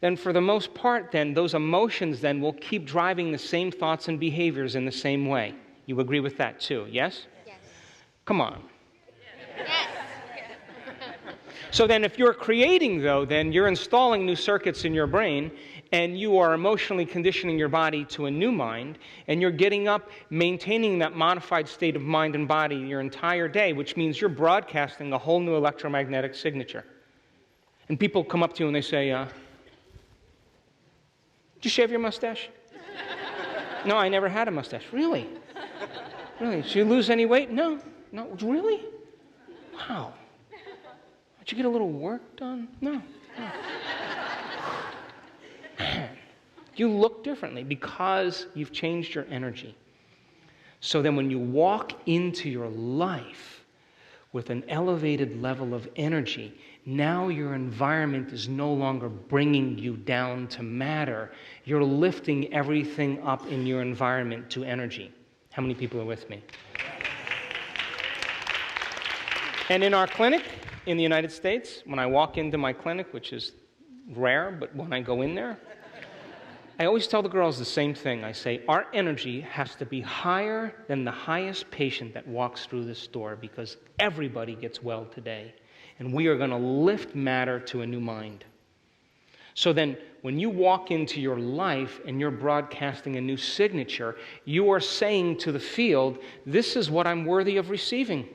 A: then for the most part, then, those emotions then will keep driving the same thoughts and behaviors in the same way. You agree with that too, yes? Yes. Come on. Yes. So then if you're creating, though, then you're installing new circuits in your brain, and you are emotionally conditioning your body to a new mind, and you're getting up, maintaining that modified state of mind and body your entire day, which means you're broadcasting a whole new electromagnetic signature. And people come up to you and they say, did you shave your mustache? No, I never had a mustache. Really? Really? Did you lose any weight? No. No, really? Wow. Did you get a little work done? No. Man, you look differently because you've changed your energy. So then when you walk into your life with an elevated level of energy, now your environment is no longer bringing you down to matter. You're lifting everything up in your environment to energy. How many people are with me? And in our clinic in the United States, when I walk into my clinic, which is rare, but when I go in there, I always tell the girls the same thing. I say, our energy has to be higher than the highest patient that walks through this door because everybody gets well today. And we are going to lift matter to a new mind. So then, when you walk into your life and you're broadcasting a new signature, you are saying to the field, this is what I'm worthy of receiving.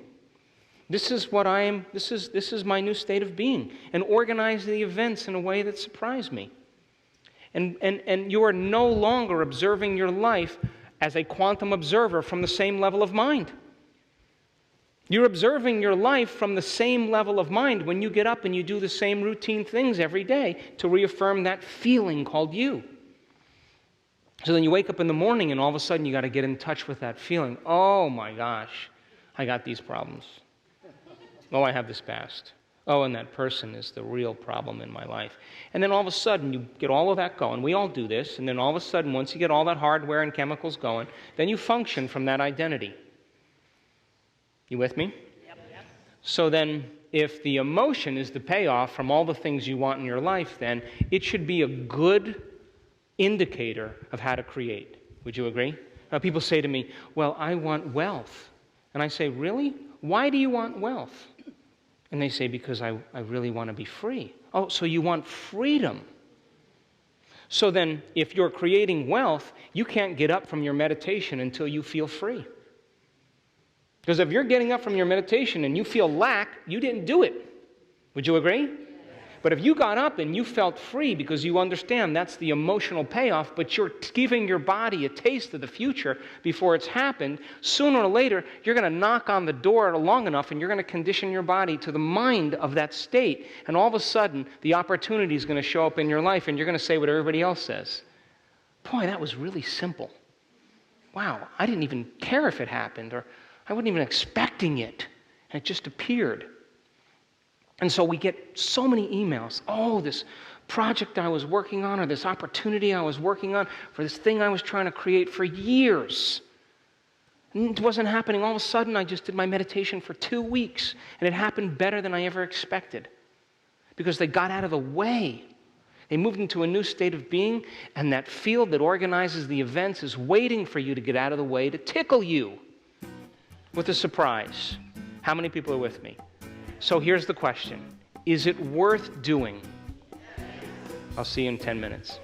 A: This is what I am, this is my new state of being. And organize the events in a way that surprised me. And you are no longer observing your life as a quantum observer from the same level of mind. You're observing your life from the same level of mind when you get up and you do the same routine things every day to reaffirm that feeling called you. So then you wake up in the morning and all of a sudden you got to get in touch with that feeling. Oh my gosh, I got these problems. Oh, I have this past. Oh, and that person is the real problem in my life. And then all of a sudden, you get all of that going. We all do this. And then all of a sudden, once you get all that hardware and chemicals going, then you function from that identity. You with me? Yep. So then, if the emotion is the payoff from all the things you want in your life, then it should be a good indicator of how to create. Would you agree? People say to me, well, I want wealth. And I say, really? Why do you want wealth? And they say, because I really want to be free. Oh, so you want freedom. So then, if you're creating wealth, you can't get up from your meditation until you feel free. Because if you're getting up from your meditation and you feel lack, you didn't do it. Would you agree? But if you got up and you felt free because you understand that's the emotional payoff, but you're giving your body a taste of the future before it's happened, sooner or later, you're going to knock on the door long enough and you're going to condition your body to the mind of that state. And all of a sudden, the opportunity is going to show up in your life and you're going to say what everybody else says. Boy, that was really simple. Wow, I didn't even care if it happened, or I wasn't even expecting it. And it just appeared. And so we get so many emails. Oh, this project I was working on, or this opportunity I was working on, for this thing I was trying to create for years. And it wasn't happening. All of a sudden, I just did my meditation for 2 weeks, and it happened better than I ever expected. Because they got out of the way. They moved into a new state of being, and that field that organizes the events is waiting for you to get out of the way to tickle you with a surprise. How many people are with me? So here's the question. Is it worth doing? I'll see you in 10 minutes.